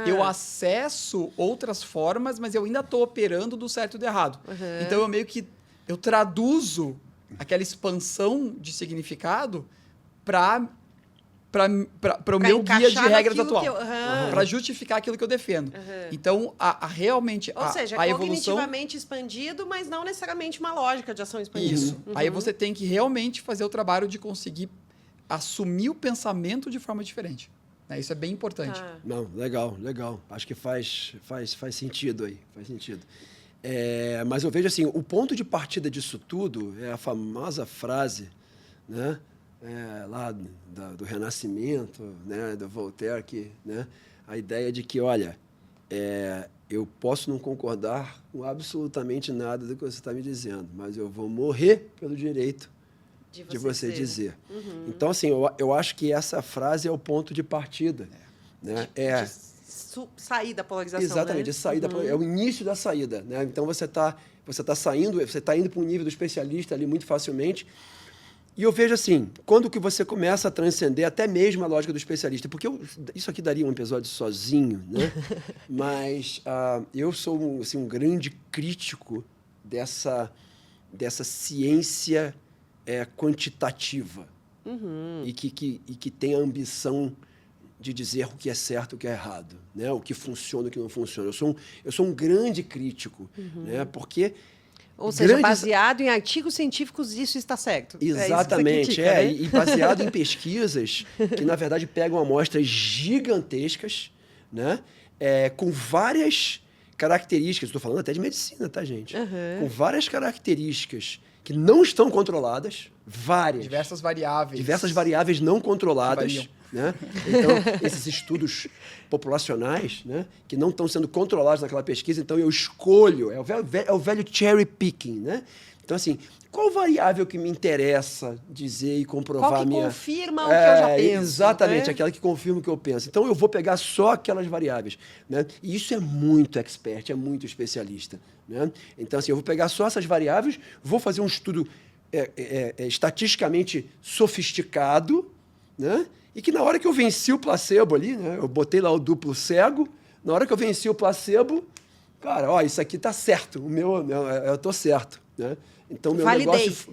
eu acesso outras formas, mas eu ainda estou operando do certo e do errado. Então, eu meio que traduzo aquela expansão de significado para o meu guia de regras atual. Para justificar aquilo que eu defendo. Então, realmente... Ou seja, a cognitivamente expandido, mas não necessariamente uma lógica de ação expandida. Isso. Aí você tem que realmente fazer o trabalho de conseguir assumir o pensamento de forma diferente. Isso é bem importante. Não, legal. Acho que faz sentido aí. Faz sentido. Mas eu vejo assim, o ponto de partida disso tudo é a famosa frase, né? Lá do Renascimento, né? Do Voltaire, né? A ideia de que, olha, eu posso não concordar com absolutamente nada do que você está me dizendo, mas eu vou morrer pelo direito de você dizer. Então, assim, eu acho que essa frase é o ponto de partida. Né? Sair da polarização. Exatamente, né? sair da polarização. É o início da saída. Né? Então, você tá saindo, você está indo para um nível do especialista ali muito facilmente. E eu vejo assim, quando que você começa a transcender até mesmo a lógica do especialista, porque isso aqui daria um episódio sozinho, né? Mas eu sou assim, um grande crítico dessa ciência quantitativa e que tem a ambição de dizer o que é certo e o que é errado, né? O que funciona e o que não funciona. Eu sou um grande crítico, né? Porque... Ou seja, baseado em artigos científicos, isso está certo. Exatamente, né? E baseado em pesquisas que, na verdade, pegam amostras gigantescas, né? Com várias características, estou falando até de medicina, tá, gente? Com várias características que não estão controladas, Diversas variáveis não controladas. Né? Então, esses estudos populacionais, né, que não estão sendo controlados naquela pesquisa, então eu escolho, é o velho cherry picking. Né? Então, assim, qual variável que me interessa dizer e comprovar qual que a minha... confirma o que eu já penso. Exatamente, né? aquela que confirma o que eu penso. Então, eu vou pegar só aquelas variáveis. Né? E isso é muito expert, é muito especialista. Né? Então, assim, eu vou pegar só essas variáveis, vou fazer um estudo estatisticamente sofisticado, né? E que na hora que eu venci o placebo ali, né? Eu botei lá o duplo cego, na hora que eu venci o placebo, cara, isso aqui tá certo, eu tô certo, né? Então,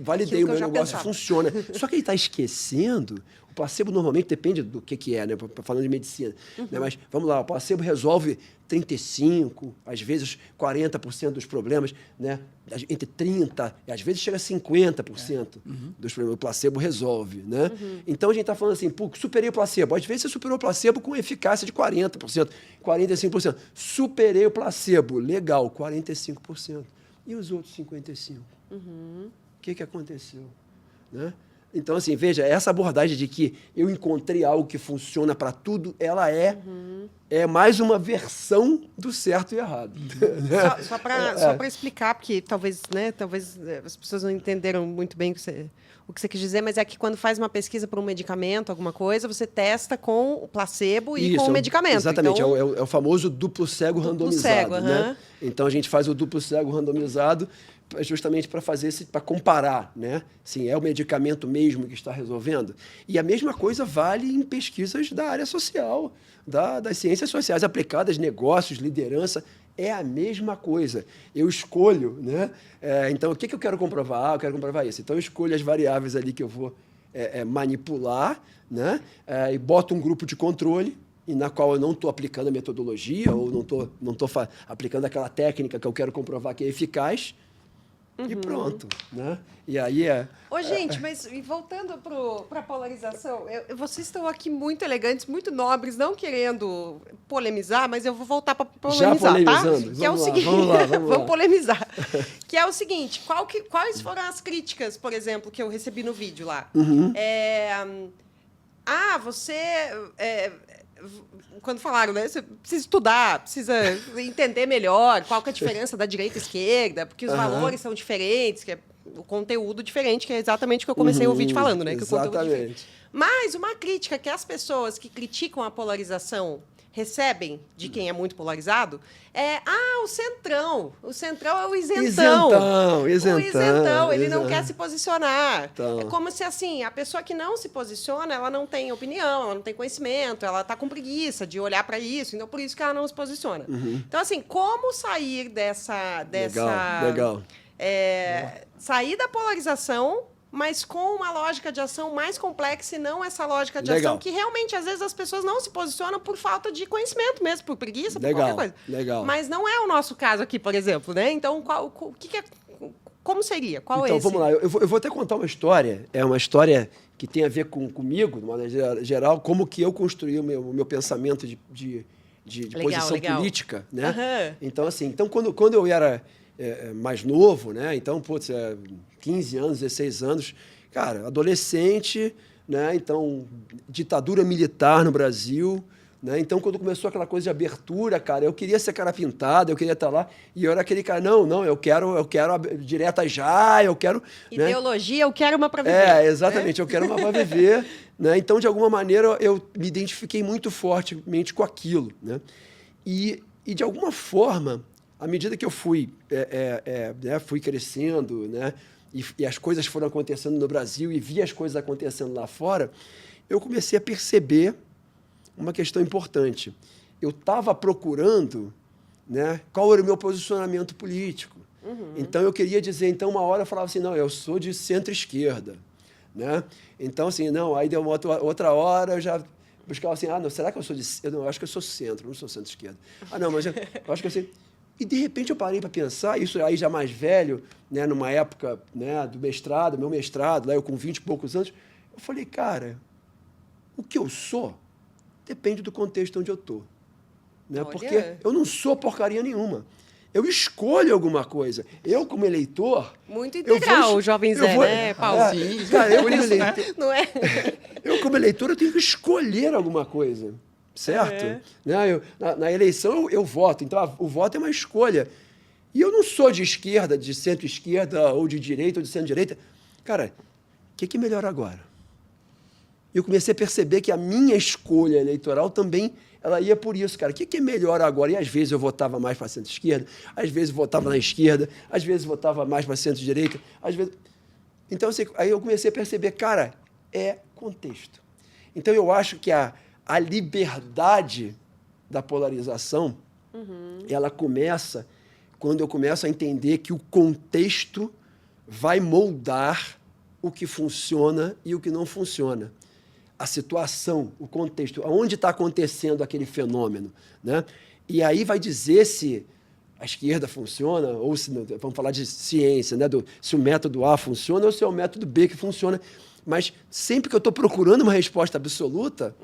validei, o meu negócio funciona. Só que ele está esquecendo, o placebo normalmente depende do que é, né? Falando de medicina. Né? Mas, vamos lá, o placebo resolve 35%, às vezes 40% dos problemas, né? Entre 30%, às vezes chega a 50% dos problemas. O placebo resolve, né? Então, a gente está falando assim, superei o placebo. Às vezes, você superou o placebo com eficácia de 40%, 45%. Superei o placebo, legal, 45%. E os outros 55%? O que aconteceu? Né? Então, assim, veja, essa abordagem de que eu encontrei algo que funciona para tudo, ela é mais uma versão do certo e errado. Só para explicar, porque talvez as pessoas não entenderam muito bem o que você quis dizer, mas é que quando faz uma pesquisa para um medicamento, alguma coisa, você testa com o placebo e com o medicamento. Exatamente, então, é o famoso duplo cego randomizado. Né? Então, a gente faz o duplo cego randomizado justamente para comparar, né? Sim, é o medicamento mesmo que está resolvendo? E a mesma coisa vale em pesquisas da área social, das ciências sociais aplicadas, negócios, liderança, é a mesma coisa. Eu escolho, né? Então, o que eu quero comprovar? Eu quero comprovar isso. Então, eu escolho as variáveis ali que eu vou manipular, né? E boto um grupo de controle, e na qual eu não estou aplicando a metodologia, ou não estou aplicando aquela técnica que eu quero comprovar que é eficaz, e pronto, né? E aí gente, mas voltando para a polarização, vocês estão aqui muito elegantes, muito nobres, não querendo polemizar, mas eu vou voltar para polemizar, já polemizando. Tá? Que é o seguinte, vamos polemizar. Que é o seguinte, quais foram as críticas, por exemplo, que eu recebi no vídeo lá? quando falaram, né? Você precisa estudar, precisa entender melhor qual que é a diferença da direita e esquerda, porque os valores são diferentes, que é o conteúdo diferente, que é exatamente o que eu comecei o vídeo falando, né? Que o conteúdo é diferente. Mas uma crítica que as pessoas que criticam a polarização recebem de quem é muito polarizado é o centrão. O centrão é o isentão. O isentão, ele não quer se posicionar. Então. É como se, assim, a pessoa que não se posiciona, ela não tem opinião, ela não tem conhecimento, ela está com preguiça de olhar para isso, então por isso que ela não se posiciona. Então, assim, como sair dessa Legal. Sair da polarização, mas com uma lógica de ação mais complexa e não essa lógica de ação que realmente, às vezes, as pessoas não se posicionam por falta de conhecimento mesmo, por preguiça, por qualquer coisa. Mas não é o nosso caso aqui, por exemplo, né? Então, como seria? Qual é esse? Então, vamos lá. Eu vou até contar uma história. É uma história que tem a ver comigo, de maneira geral, como que eu construí o meu pensamento de posição política, né? Então, assim, quando eu era mais novo, né? Então, 15 anos, 16 anos, cara, adolescente, né? Então, ditadura militar no Brasil, né? Então, quando começou aquela coisa de abertura, cara, eu queria ser cara pintado, eu queria estar lá, e eu era aquele cara, não, eu quero direta já, eu quero... Ideologia, né? Eu quero uma para viver. Exatamente, eu quero uma para viver, né? Então, de alguma maneira, eu me identifiquei muito fortemente com aquilo, né? E de alguma forma, à medida que eu fui crescendo, né? E as coisas foram acontecendo no Brasil e vi as coisas acontecendo lá fora, eu comecei a perceber uma questão importante. Eu estava procurando, né, qual era o meu posicionamento político. Então, eu queria dizer, uma hora eu falava assim, não, eu sou de centro-esquerda. Né? Então, assim, aí deu uma outra hora, eu já buscava assim, não, será que eu sou de... Eu acho que eu sou centro, não sou centro-esquerda. Não, mas eu acho que eu sei... E, de repente, eu parei para pensar, isso aí já mais velho, né, numa época, né, do mestrado, meu mestrado, lá eu com 20 e poucos anos, eu falei, cara, o que eu sou depende do contexto onde eu estou. Né? Porque eu não sou porcaria nenhuma. Eu escolho alguma coisa. Eu, como eleitor... Muito integral, o jovem Zé, né, Paulo? Sim, cara, eu como eleitor... Né? Não é? Eu, como eleitor, eu tenho que escolher alguma coisa. Certo? Né? Na eleição eu voto, então o voto é uma escolha. E eu não sou de esquerda, de centro-esquerda, ou de direita, ou de centro-direita. Cara, o que é melhor agora? Eu comecei a perceber que a minha escolha eleitoral também ela ia por isso, cara. O que é melhor agora? E às vezes eu votava mais para centro-esquerda, às vezes eu votava na esquerda, às vezes eu votava mais para centro-direita, às vezes... Então, assim, aí eu comecei a perceber, cara, é contexto. Então, eu acho que a liberdade da polarização, ela começa quando eu começo a entender que o contexto vai moldar o que funciona e o que não funciona. A situação, o contexto, onde está acontecendo aquele fenômeno. Né? E aí vai dizer se a esquerda funciona, ou se, vamos falar de ciência, né? Se o método A funciona ou se é o método B que funciona. Mas sempre que eu estou procurando uma resposta absoluta,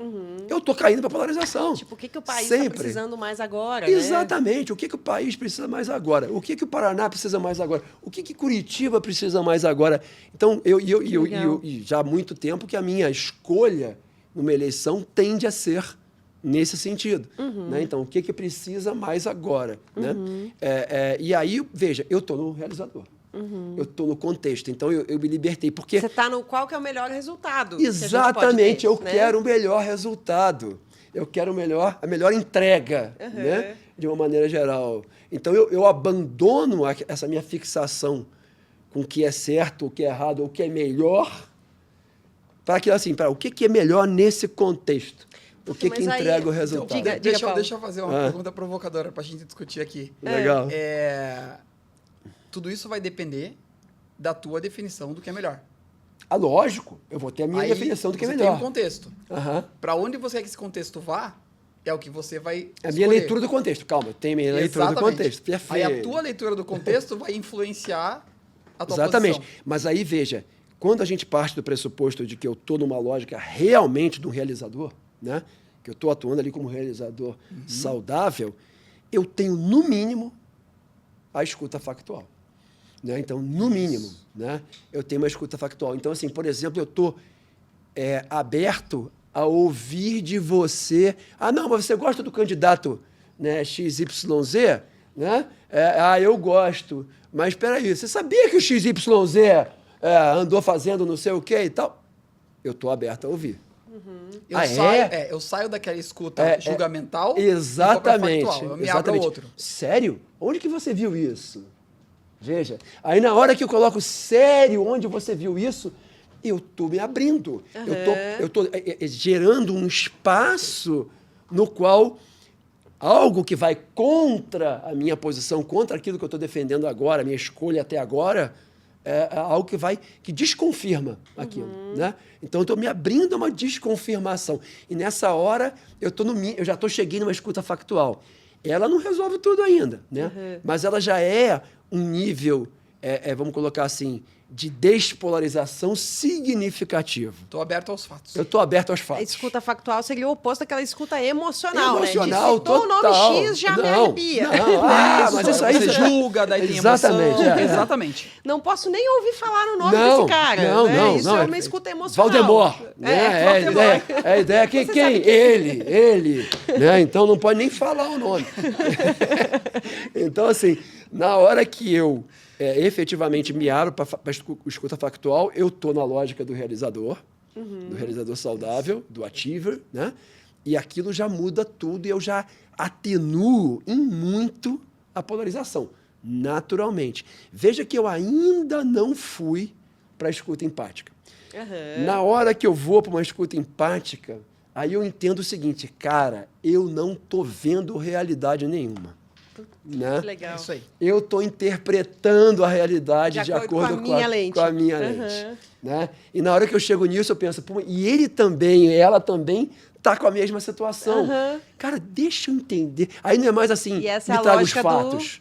eu estou caindo para a polarização. Tipo, o que o país está precisando mais agora? Exatamente. Né? O que o país precisa mais agora? O que o Paraná precisa mais agora? O que Curitiba precisa mais agora? Então, eu já há muito tempo que a minha escolha numa eleição tende a ser nesse sentido. Né? Então, o que precisa mais agora? Né? E aí, veja, eu estou no realizador. Eu estou no contexto, então eu me libertei. Porque você está no qual que é o melhor resultado. Exatamente, eu né? quero o melhor resultado. Eu quero a melhor entrega, né? De uma maneira geral. Então eu abandono essa minha fixação com o que é certo, o que é errado, o que é melhor, para aquilo assim, para o que é melhor nesse contexto. O que entrega o resultado. Então, deixa eu fazer uma pergunta provocadora para a gente discutir aqui. Legal. Tudo isso vai depender da tua definição do que é melhor. Lógico. Eu vou ter a minha definição do que é melhor. Você tem um contexto. Para onde você quer que esse contexto vá, é o que você vai escolher. A minha leitura do contexto. Calma, tem a minha leitura do contexto. Perfeito. Aí a tua leitura do contexto vai influenciar a tua Exatamente. posição. Mas aí, veja, quando a gente parte do pressuposto de que eu estou numa lógica realmente do realizador, né? Que eu estou atuando ali como realizador saudável, eu tenho, no mínimo, a escuta factual. Né? Então, no mínimo, né, eu tenho uma escuta factual. Então, assim, por exemplo, eu estou aberto a ouvir de você... Ah, não, mas você gosta do candidato, né, XYZ? Né? Eu gosto. Mas espera aí, você sabia que o XYZ andou fazendo não sei o quê e tal? Eu estou aberto a ouvir. Eu saio daquela escuta julgamental exatamente, e vou pra factual. Eu me abro ao outro. Sério? Onde que você viu isso? Veja. Aí na hora que eu coloco sério, onde você viu isso, eu estou me abrindo. Eu tô gerando um espaço no qual algo que vai contra a minha posição, contra aquilo que eu estou defendendo agora, a minha escolha até agora, é algo que desconfirma aquilo, né? Então, eu estou me abrindo a uma desconfirmação. E nessa hora, eu já cheguei numa escuta factual. Ela não resolve tudo ainda, né? Mas ela já é um nível, vamos colocar assim, de despolarização significativo. Estou aberto aos fatos. Eu estou aberto aos A fatos. escuta factual seria o oposto daquela escuta emocional, Emocional, né? De citou o nome X, já me arrepia. Mas isso aí... Você julga, daí tem Exatamente, emoção. Exatamente. Não posso nem ouvir falar o nome desse cara. Né? Isso é uma escuta emocional. Valdemar. Né? A ideia que quem? Ele. Né? Então, não pode nem falar o nome. Então, assim, na hora que eu... efetivamente me abro para a escuta factual, eu estou na lógica do realizador saudável, do achiever, né? E aquilo já muda tudo e eu já atenuo em muito a polarização, naturalmente. Veja que eu ainda não fui para a escuta empática. Na hora que eu vou para uma escuta empática, aí eu entendo o seguinte, cara, eu não estou vendo realidade nenhuma. Né? Legal. Isso aí. Eu estou interpretando a realidade de acordo com a minha lente. Né? E na hora que eu chego nisso, eu penso, pô, e ele também, ela também está com a mesma situação. Cara, deixa eu entender. Aí não é mais assim, e essa me é a traga lógica os fatos.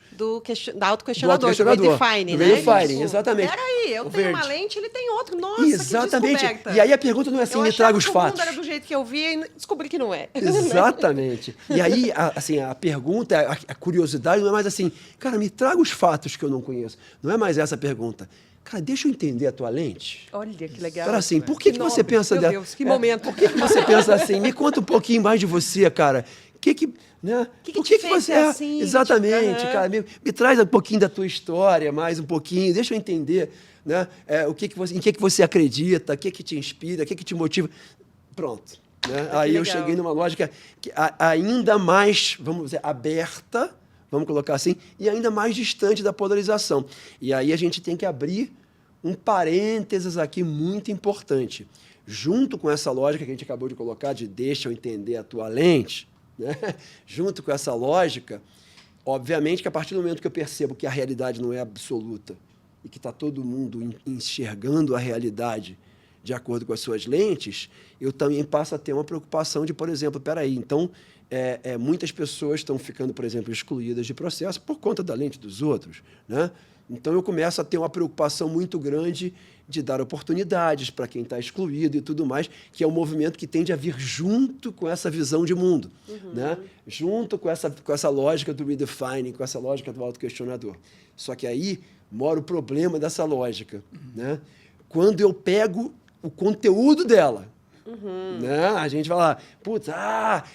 Da autoquestionador, do redefining, né? Redefining, exatamente. Peraí, eu tenho uma lente, ele tem outra. Nossa, exatamente. Que descoberta. E aí a pergunta não é assim, me traga os fatos. O mundo era do jeito que eu vi e descobri que não é. Exatamente. E aí, assim, a pergunta, a curiosidade não é mais assim, cara, me traga os fatos que eu não conheço. Não é mais essa a pergunta. Cara, deixa eu entender a tua lente. Você que legal. Cara, assim, por que você pensa... Meu Deus, que momento. Por que você pensa assim? Me conta um pouquinho mais de você, cara. Né? Por que você é assim? Exatamente, cara. Me traz um pouquinho da tua história, mais um pouquinho. Deixa eu entender, né? Em que você acredita, o que te inspira, o que te motiva. Pronto. Né? Aí eu cheguei numa lógica que ainda mais, vamos dizer, aberta, vamos colocar assim, e ainda mais distante da polarização. E aí a gente tem que abrir um parênteses aqui muito importante. Junto com essa lógica que a gente acabou de colocar, de deixa eu entender a tua lente, né? Junto com essa lógica, obviamente que a partir do momento que eu percebo que a realidade não é absoluta e que está todo mundo enxergando a realidade de acordo com as suas lentes, eu também passo a ter uma preocupação de, por exemplo, peraí, então, muitas pessoas estão ficando, por exemplo, excluídas de processo por conta da lente dos outros, né? Então, eu começo a ter uma preocupação muito grande de dar oportunidades para quem está excluído e tudo mais, que é um movimento que tende a vir junto com essa visão de mundo, né? Junto com essa lógica do redefining, com essa lógica do autoquestionador. Só que aí mora o problema dessa lógica, né? Quando eu pego o conteúdo dela, né? A gente vai lá, putz,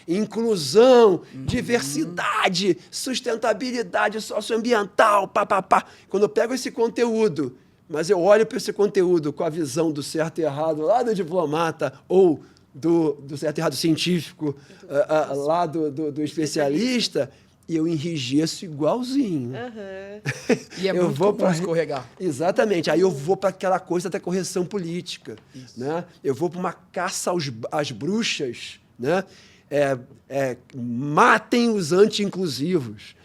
inclusão, diversidade, sustentabilidade socioambiental, papapá. Quando eu pego esse conteúdo, mas eu olho para esse conteúdo com a visão do certo e errado lá do diplomata ou do certo e errado científico lá do especialista, e eu enrijeço igualzinho. E é muito comum escorregar. Exatamente. Aí eu vou para aquela coisa da correção política. Né? Eu vou para uma caça às bruxas. Né? Matem os anti-inclusivos.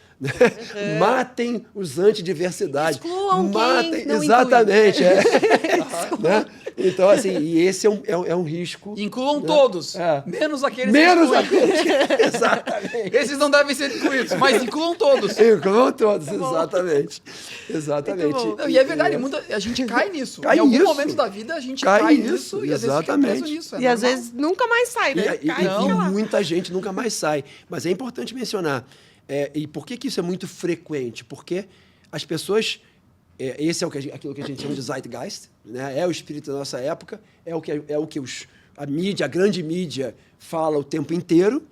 Matem os antidiversidade. Excluam quem não exatamente. Né? Então, assim, e esse é um risco. Incluam todos, menos aqueles que exatamente. Esses não devem ser incluídos, mas incluam todos. Incluam todos, exatamente. Exatamente. E é verdade, a gente cai nisso. Em algum momento da vida a gente cai nisso e às vezes fica preso nisso. E às vezes nunca mais sai, né? E muita gente nunca mais sai. Mas é importante mencionar. E por que isso é muito frequente? Porque as pessoas... Esse é aquilo que a gente chama de zeitgeist, né? É o espírito da nossa época, é o que a mídia, a grande mídia, fala o tempo inteiro,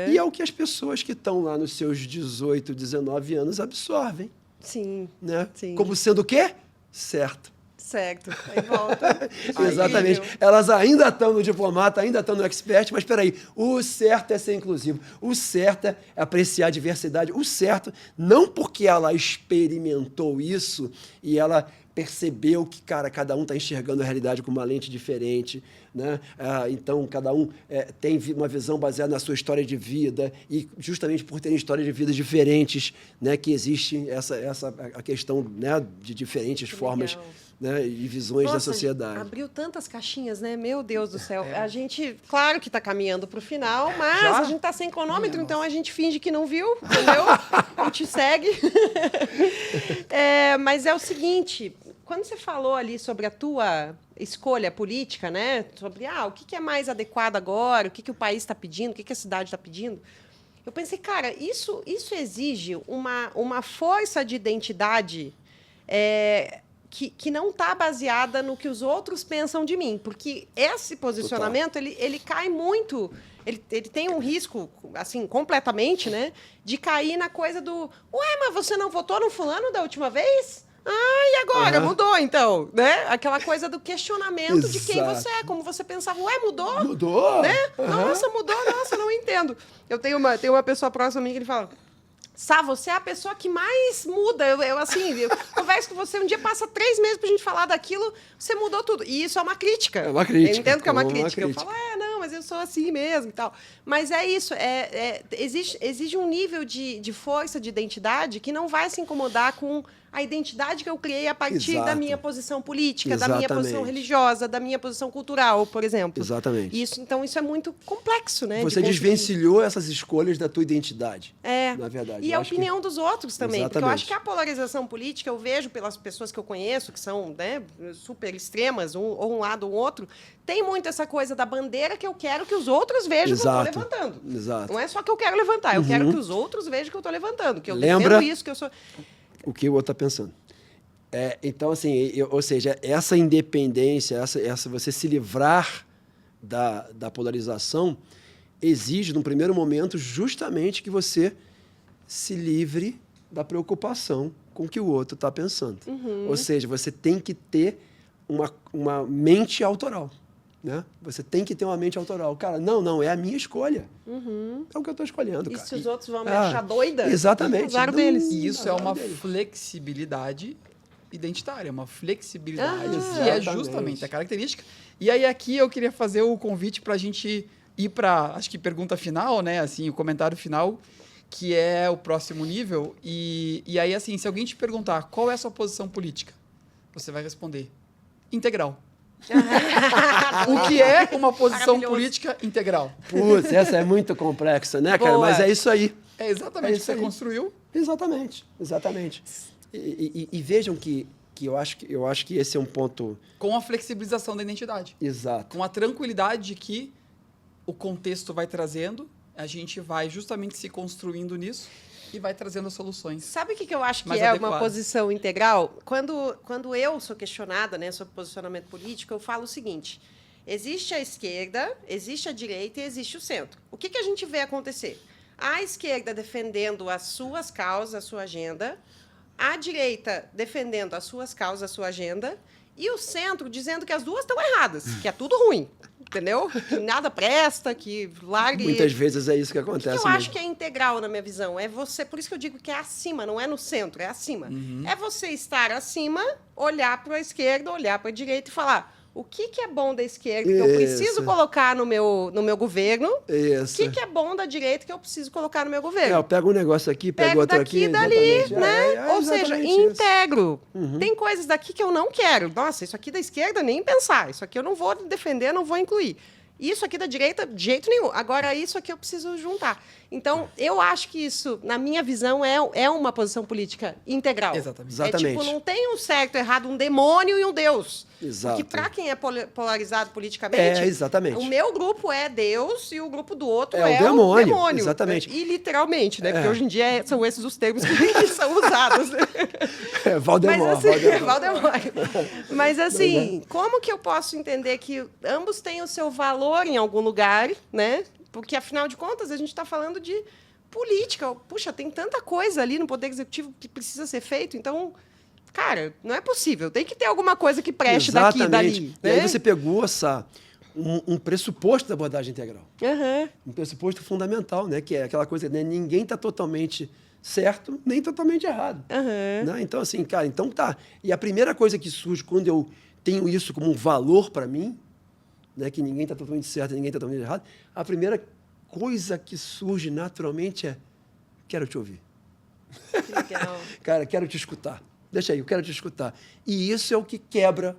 e é o que as pessoas que estão lá nos seus 18, 19 anos absorvem. Sim, né? sim. Como sendo o quê? Certo. Certo, aí volta. Exatamente. Elas ainda estão no diplomata, ainda estão no expert, mas espera aí, o certo é ser inclusivo, o certo é apreciar a diversidade, o certo, não porque ela experimentou isso e ela percebeu que, cara, cada um está enxergando a realidade com uma lente diferente, né? Então, cada um tem uma visão baseada na sua história de vida e justamente por terem histórias de vida diferentes, né, que existe a questão, né, de diferentes formas, né, e visões da sociedade. Abriu tantas caixinhas, né? Meu Deus do céu. A gente, claro que está caminhando para o final, mas a gente está sem cronômetro, então a gente finge que não viu, entendeu? A gente segue. Mas é o seguinte, quando você falou ali sobre a tua escolha política, né? Sobre o que é mais adequado agora, o que o país está pedindo, o que a cidade está pedindo, eu pensei, cara, isso exige uma força de identidade que não está baseada no que os outros pensam de mim, porque esse posicionamento ele cai muito, ele tem um risco, assim, completamente, né, de cair na coisa do, ué, mas você não votou no fulano da última vez? E agora? Mudou, então, né? Aquela coisa do questionamento de quem você é, como você pensava, ué, mudou? Mudou? Né? Nossa, mudou, nossa, não entendo. Eu tenho uma pessoa próxima a mim que ele fala, Sá, você é a pessoa que mais muda. Eu converso com você, um dia passa 3 meses pra gente falar daquilo, você mudou tudo. E isso é uma crítica. É uma crítica. Eu entendo que é uma crítica. Eu falo, não, mas eu sou assim mesmo e tal. Mas é isso, exige um nível de força, de identidade, que não vai se incomodar com a identidade que eu criei a partir da minha posição política, da minha posição religiosa, da minha posição cultural, por exemplo. Exatamente. Então, isso é muito complexo, né? Você desvencilhou essas escolhas da tua identidade, na verdade. E a opinião dos outros também. Exatamente. Porque eu acho que a polarização política, eu vejo pelas pessoas que eu conheço, que são, né, super extremas, ou um lado ou outro, tem muito essa coisa da bandeira que eu quero que os outros vejam que eu estou levantando. Exato. Não é só que eu quero levantar, eu quero que os outros vejam que eu estou levantando, que eu Lembra defendo isso, que eu sou... o que o outro está pensando. Então, assim, ou seja, essa independência, essa você se livrar da polarização, exige, num primeiro momento, justamente que você se livre da preocupação com o que o outro está pensando. Ou seja, você tem que ter uma mente autoral. Né? Você tem que ter uma mente autoral. Cara, não, é a minha escolha. É o que eu estou escolhendo. E se os outros vão me achar doida? Exatamente. Azar deles. E isso é uma flexibilidade identitária, uma flexibilidade que é justamente a característica. E aí aqui eu queria fazer o convite para a gente ir para, acho que pergunta final, né? Assim, o comentário final, que é o próximo nível. E aí, assim, se alguém te perguntar qual é a sua posição política, você vai responder integral. O que é uma posição política integral? Putz, essa é muito complexa, né, cara? Mas é isso aí. É exatamente o que você construiu. Exatamente. E vejam que eu acho que esse é um ponto... Com a flexibilização da identidade. Exato. Com a tranquilidade de que o contexto vai trazendo, a gente vai justamente se construindo nisso e vai trazendo soluções. Sabe o que eu acho que é uma posição integral? Quando eu sou questionada, né, sobre posicionamento político, eu falo o seguinte: existe a esquerda, existe a direita e existe o centro. O que a gente vê acontecer? A esquerda defendendo as suas causas, a sua agenda, a direita defendendo as suas causas, a sua agenda, e o centro dizendo que as duas estão erradas, que é tudo ruim. Entendeu? Que nada presta, que largue... Muitas vezes é isso que acontece. O que eu acho que é integral na minha visão? É você... Por isso que eu digo que é acima, não é no centro, é acima. É você estar acima, olhar para a esquerda, olhar para a direita e falar... O que é bom da esquerda que eu preciso colocar no meu governo? Isso. O que é bom da direita que eu preciso colocar no meu governo? Eu pego um negócio aqui, pego outro daqui aqui. Dali, né? Ou seja, integro. Uhum. Tem coisas daqui que eu não quero. Nossa, isso aqui da esquerda, nem pensar. Isso aqui eu não vou defender, não vou incluir. Isso aqui da direita, de jeito nenhum. Agora, isso aqui eu preciso juntar. Então, eu acho que isso, na minha visão, é uma posição política integral. Exatamente. Exatamente. Não tem um certo e errado, um demônio e um Deus. Exato. Porque para quem é polarizado politicamente, exatamente. o meu grupo é Deus e o grupo do outro É é o demônio. o demônio. Exatamente. E literalmente, né? Porque hoje em dia são esses os termos que são usados. Valdemar. Valdemar. Mas assim, como que eu posso entender que ambos têm o seu valor em algum lugar, né? Porque, afinal de contas, a gente está falando de política. Puxa, tem tanta coisa ali no Poder Executivo que precisa ser feito. Então, cara, não é possível. Tem que ter alguma coisa que preste daqui e dali. E aí você pegou um pressuposto da abordagem integral. Um pressuposto fundamental, né? Que é aquela coisa, né? Ninguém está totalmente certo, nem totalmente errado. Né? Então, assim, cara, então tá. E a primeira coisa que surge quando eu tenho isso como um valor para mim, né, que ninguém está totalmente certo, ninguém está totalmente errado, a primeira coisa que surge naturalmente é: quero te ouvir. Legal. Cara, quero te escutar. Deixa aí, eu quero te escutar. E isso é o que quebra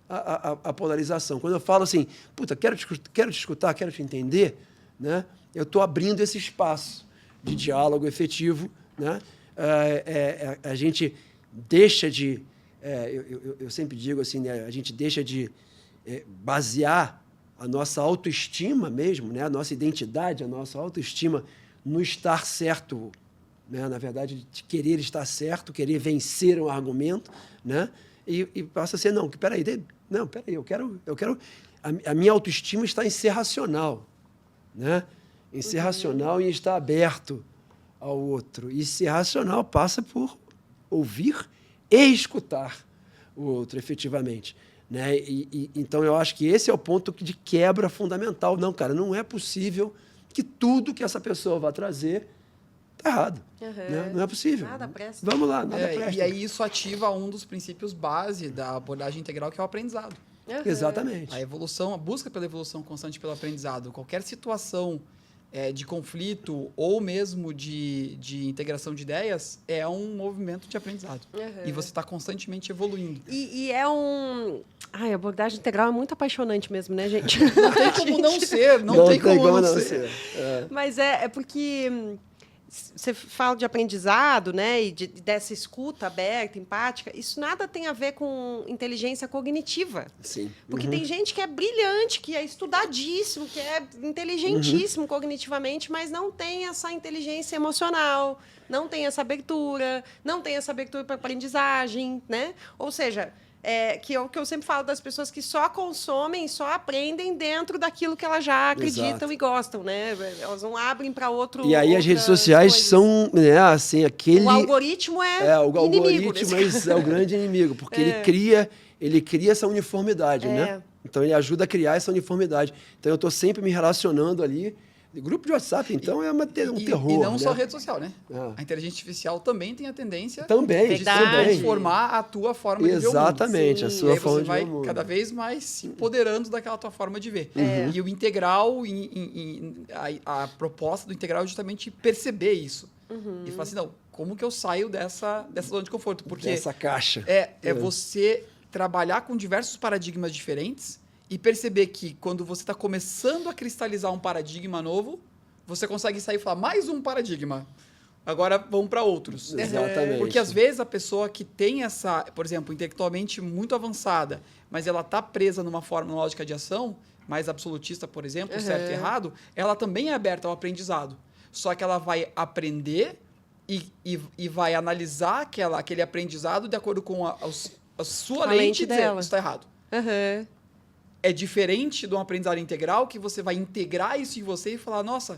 a polarização. Quando eu falo assim, puta, quero te escutar, quero te entender, né, eu estou abrindo esse espaço de diálogo efetivo. Né? A gente deixa de... eu sempre digo assim, né, a gente deixa de basear a nossa autoestima mesmo, né, a nossa identidade, a nossa autoestima no estar certo, né, na verdade, de querer estar certo, querer vencer um argumento, né, e passa a ser, não, peraí, eu quero a minha autoestima está em ser racional, né, em ser racional e em estar aberto ao outro. E ser racional passa por ouvir e escutar o outro, efetivamente. Né? Então, eu acho que esse é o ponto de quebra fundamental. Não, cara, não é possível que tudo que essa pessoa vai trazer está errado. Né? Não é possível. Nada presta. Vamos lá, nada presta. E aí isso ativa um dos princípios base da abordagem integral, que é o aprendizado. Exatamente. A evolução, a busca pela evolução constante pelo aprendizado. Qualquer situação de conflito ou mesmo de integração de ideias é um movimento de aprendizado. E você está constantemente evoluindo. E é um... Ai, a abordagem integral é muito apaixonante mesmo, né, gente? Não tem como não ser. Não tem como não ser. Mas é porque... Você fala de aprendizado, né, e dessa escuta aberta, empática. Isso nada tem a ver com inteligência cognitiva. Sim. Porque tem gente que é brilhante, que é estudadíssimo, que é inteligentíssimo cognitivamente, mas não tem essa inteligência emocional, não tem essa abertura para aprendizagem, né? Ou seja, que é o que eu sempre falo das pessoas que só consomem, só aprendem dentro daquilo que elas já acreditam. Exato. E gostam, né? Elas não abrem para outro. E aí as redes sociais são, né, assim, aquele... O algoritmo o inimigo. Algoritmo é o grande inimigo, porque ele cria essa uniformidade, né? Então ele ajuda a criar essa uniformidade. Então eu estou sempre me relacionando ali. Grupo de WhatsApp, então, é um terror. E não, né? só rede social, né? A inteligência artificial também tem a tendência de transformar a tua forma de ver o mundo. Exatamente, a sua forma de ver o mundo. E aí você vai cada vez mais se empoderando daquela tua forma de ver. E o integral, a proposta do integral é justamente perceber isso. E falar assim, não, como que eu saio dessa zona de conforto? Porque dessa caixa. Você trabalhar com diversos paradigmas diferentes e perceber que quando você está começando a cristalizar um paradigma novo, você consegue sair e falar, mais um paradigma. Agora vamos para outros. Exatamente. Porque às vezes a pessoa que tem essa, por exemplo, intelectualmente muito avançada, mas ela está presa numa lógica de ação, mais absolutista, por exemplo, certo e errado, ela também é aberta ao aprendizado. Só que ela vai aprender e vai analisar aquele aprendizado de acordo com a sua lente e dizer, isso está errado. É diferente de um aprendizado integral, que você vai integrar isso em você e falar, nossa,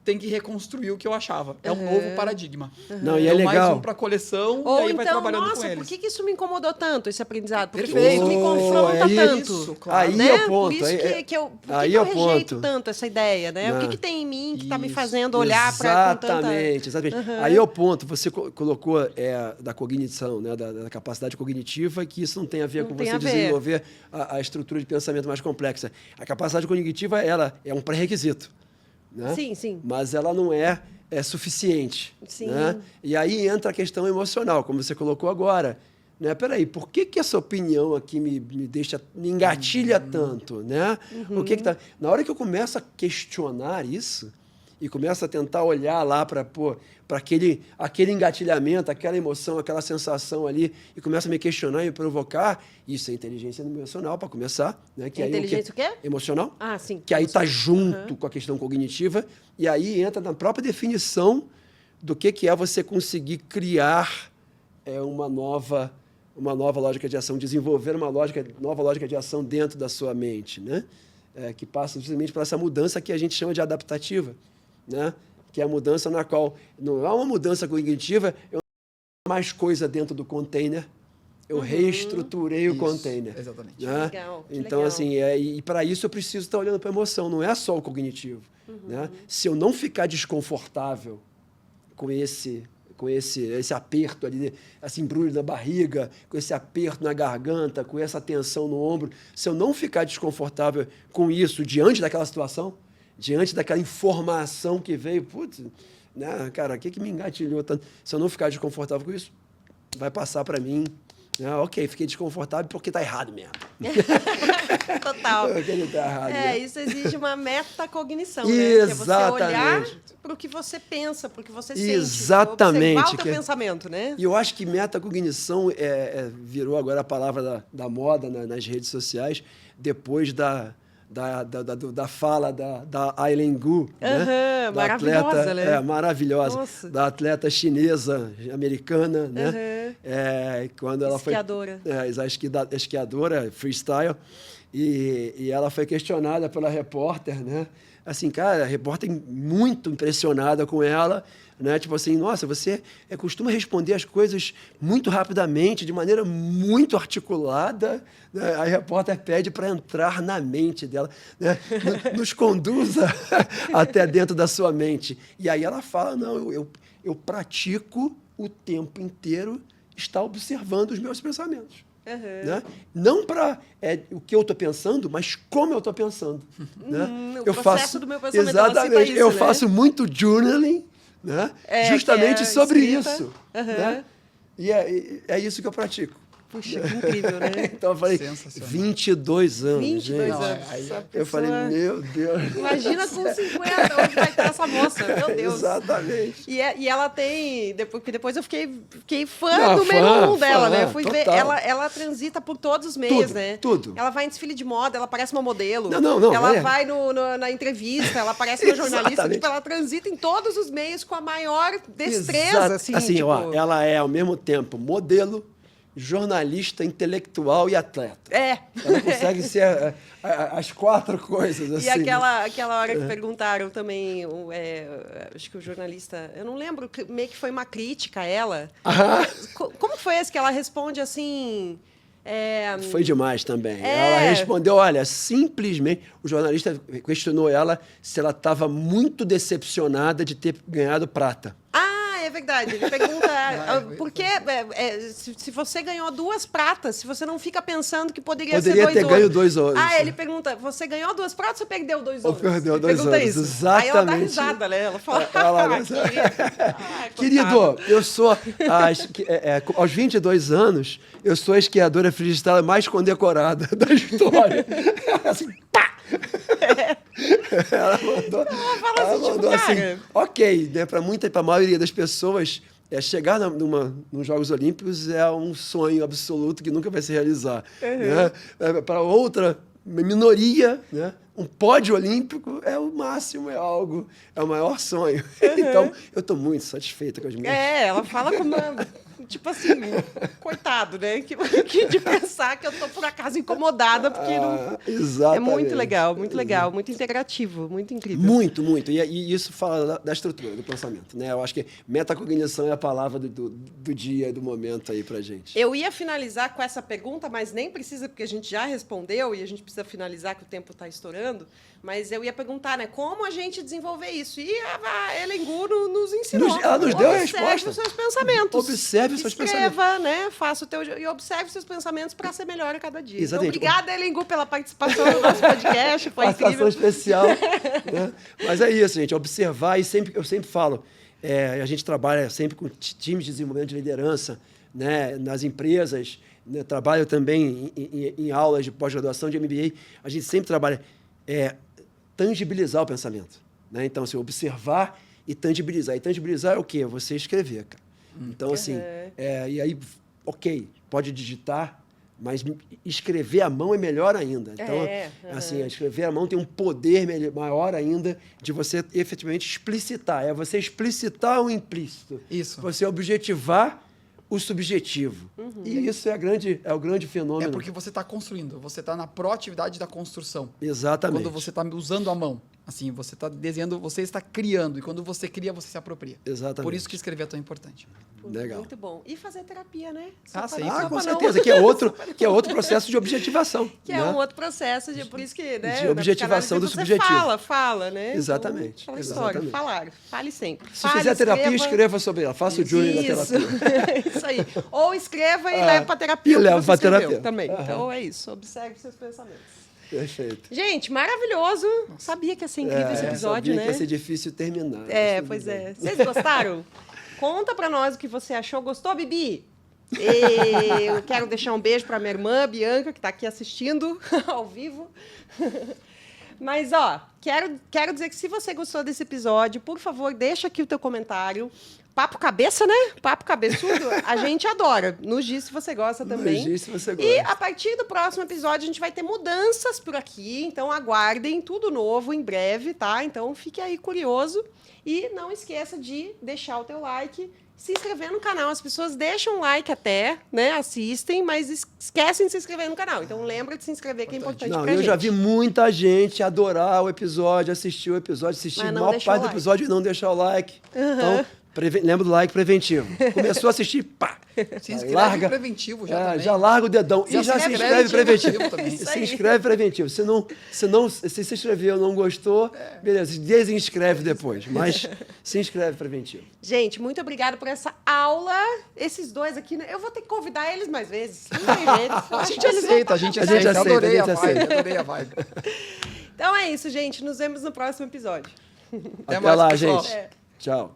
tem que reconstruir o que eu achava. É um novo paradigma. Não, e é legal. Mais um para coleção, ou e aí então, vai trabalhando nossa, com eles. Por que isso me incomodou tanto, esse aprendizado? Por que Perfeito. isso me confronta tanto? Isso, claro. Aí né? é o ponto. Por isso que eu rejeito tanto essa ideia, né? O que tem em mim que está me fazendo olhar para tanta... Exatamente. Aí é o ponto. Você colocou da cognição, né? Da capacidade cognitiva, que isso não tem a ver com você desenvolver a estrutura de pensamento mais complexa. A capacidade cognitiva, ela é um pré-requisito. Né? Sim. Mas ela não é suficiente. Sim. Né? E aí entra a questão emocional, como você colocou agora. né? Peraí, por que essa opinião aqui me engatilha tanto, né? O que tá... Na hora que eu começo a questionar isso e começo a tentar olhar lá para aquele engatilhamento, aquela emoção, aquela sensação ali, e começo a me questionar e me provocar, isso é inteligência emocional, para começar. Né? Que inteligência o quê? Emocional. Ah, sim. Que aí está junto com a questão cognitiva, e aí entra na própria definição do que é você conseguir criar uma nova lógica de ação, desenvolver uma nova lógica de ação dentro da sua mente, né? Que passa justamente por essa mudança que a gente chama de adaptativa, né? Que é a mudança na qual não é uma mudança cognitiva, eu não mais coisa dentro do container, eu reestruturei o container. Exatamente. Né? Legal, então, legal. assim, e para isso eu preciso estar olhando para a emoção, não é só o cognitivo. Né? Se eu não ficar desconfortável com esse aperto ali, esse embrulho na barriga, com esse aperto na garganta, com essa tensão no ombro, se eu não ficar desconfortável com isso diante daquela situação, diante daquela informação que veio, putz, né, cara, o que me engatilhou tanto? Se eu não ficar desconfortável com isso, vai passar para mim. Ok, fiquei desconfortável porque tá errado mesmo. Total. Porque tá errado, né? Isso exige uma metacognição, né? Exatamente. Que é você olhar para o que você pensa, para o que você sente. Exatamente. Observar o teu pensamento, né? E eu acho que metacognição virou agora a palavra da moda nas redes sociais, depois da fala da Aileen Gu, né? Maravilhosa, atleta, né? Maravilhosa. Nossa. Da atleta chinesa, americana, né? Quando ela esquiadora. foi esquiadora, freestyle, e ela foi questionada pela repórter, né? Assim, cara, a repórter muito impressionada com ela, né? Tipo assim, nossa, você costuma responder as coisas muito rapidamente, de maneira muito articulada, né? A repórter pede para entrar na mente dela, né? Nos conduza até dentro da sua mente. E aí ela fala, não, eu pratico o tempo inteiro estar observando os meus pensamentos. Né? Não para o que eu estou pensando, mas como eu estou pensando. Né? O processo do meu pensamento. Exatamente. Isso, eu né? faço muito journaling, né? Justamente sobre escrita. isso. Né? E é isso que eu pratico. Puxa, que incrível, né? Então eu falei, 22 anos. 22 gente. anos. Eu falei, meu Deus. Imagina com 50, onde vai estar essa moça? Meu Deus. Exatamente. E ela tem. Depois eu fiquei fã número 1 dela, né? Fui ver. Ela transita por todos os meios, né? Tudo. Ela vai em desfile de moda, ela parece uma modelo. Não. Ela vai na entrevista, ela parece uma jornalista. Tipo, ela transita em todos os meios com a maior destreza. Assim, tipo... ela é ao mesmo tempo modelo, jornalista, intelectual e atleta. Ela consegue ser as 4 coisas. Assim. E aquela hora que perguntaram também, acho que o jornalista, eu não lembro, meio que foi uma crítica a ela. Como foi esse que ela responde assim... Foi demais também. Ela respondeu, olha, simplesmente... O jornalista questionou ela se ela estava muito decepcionada de ter ganhado prata. É verdade. Ele pergunta por que se você ganhou 2 pratas, se você não fica pensando que poderia ser 2 ouros. Poderia ter ganho 2 ouros. Ele pergunta, você ganhou 2 pratas ou perdeu 2 ouros? Ou perdeu 2 ouros, isso. exatamente. Aí ela dá risada, né? Ela fala, querido, eu sou, aos 22 anos, eu sou a esquiadora freestyle mais condecorada da história. Assim, pá! Ela mandou assim, ok, né, para a maioria das pessoas, chegar nos Jogos Olímpicos é um sonho absoluto que nunca vai se realizar. Né? Para outra minoria, né, um pódio olímpico é o máximo, é o maior sonho. Então, eu estou muito satisfeita com as minhas... ela fala com uma... Tipo assim, coitado, né? De pensar que eu tô por acaso incomodada, porque não... Exatamente. É muito legal, muito integrativo, muito incrível. Muito. E isso fala da estrutura do pensamento, né? Eu acho que metacognição é a palavra do dia e do momento aí pra gente. Eu ia finalizar com essa pergunta, mas nem precisa, porque a gente já respondeu e a gente precisa finalizar, que o tempo está estourando. Mas eu ia perguntar, né? Como a gente desenvolver isso? E a Aileen Gu nos ensinou. Ela nos deu a resposta. Observe os seus pensamentos. Observe os seus pensamentos. Escreva, né? Faça o teu... E observe os seus pensamentos para ser melhor a cada dia. Exatamente. Então, obrigada, Aileen Gu, pela participação no nosso podcast. Foi incrível. Especial. Né? Mas é isso, gente. Observar, e eu sempre falo, a gente trabalha sempre com times de desenvolvimento de liderança, né, nas empresas, né, trabalho também em aulas de pós-graduação de MBA, a gente sempre trabalha tangibilizar o pensamento. Né? Então, assim, observar e tangibilizar. E tangibilizar é o quê? Você escrever, cara. Então, assim, e aí, ok, pode digitar, mas escrever à mão é melhor ainda. Então, assim, escrever à mão tem um poder maior ainda de você efetivamente explicitar. É você explicitar o implícito. Isso. Você objetivar o subjetivo. E isso é o grande fenômeno. É porque você está construindo, você está na proatividade da construção. Exatamente. Quando você está usando a mão. Assim, você está desenhando, você está criando. E quando você cria, você se apropria. Exatamente. Por isso que escrever é tão importante. Legal. Muito bom. E fazer terapia, né? Com certeza, que é outro processo de objetivação. Que é um outro processo, por isso que, né? De objetivação do subjetivo. Fala, né? Exatamente. Então, história, fale sempre. Se fizer terapia, escreva sobre ela. Faça o Júnior da terapia. Isso aí. Ou escreva e leve para terapia. E leva para terapia. Também. Então é isso. Observe seus pensamentos. Perfeito. Gente, maravilhoso. Sabia que ia ser incrível esse episódio, sabia né? Que ia ser difícil terminar. Pois é. Vocês gostaram? Conta pra nós o que você achou. Gostou, Bibi? Eu quero deixar um beijo pra minha irmã, Bianca, que tá aqui assistindo ao vivo. Mas, quero dizer que se você gostou desse episódio, por favor, deixa aqui o teu comentário. Papo cabeça, né? Papo cabeçudo, a gente adora. Nos diz se você gosta também. Nos diz se você gosta. E a partir do próximo episódio, a gente vai ter mudanças por aqui. Então, aguardem tudo novo em breve, tá? Então, fique aí curioso. E não esqueça de deixar o teu like, se inscrever no canal. As pessoas deixam um like até, né? Assistem, mas esquecem de se inscrever no canal. Então, lembra de se inscrever, que é importante pra gente. Eu já vi muita gente adorar o episódio, assistir o episódio, assistir a maior parte do episódio e não deixar o like. Então, lembra do like preventivo. Começou a assistir, pá! Se inscreve preventivo já também. Já larga o dedão. E já se inscreve preventivo também. Se inscreve preventivo. Se se inscreveu não gostou, beleza, desinscreve depois. Mas se inscreve preventivo. Gente, muito obrigada por essa aula. Esses dois aqui, né? Eu vou ter que convidar eles mais vezes. Não tem jeito. A gente aceita. Adorei a vibe. Então é isso, gente. Nos vemos no próximo episódio. Até lá, gente. Tchau.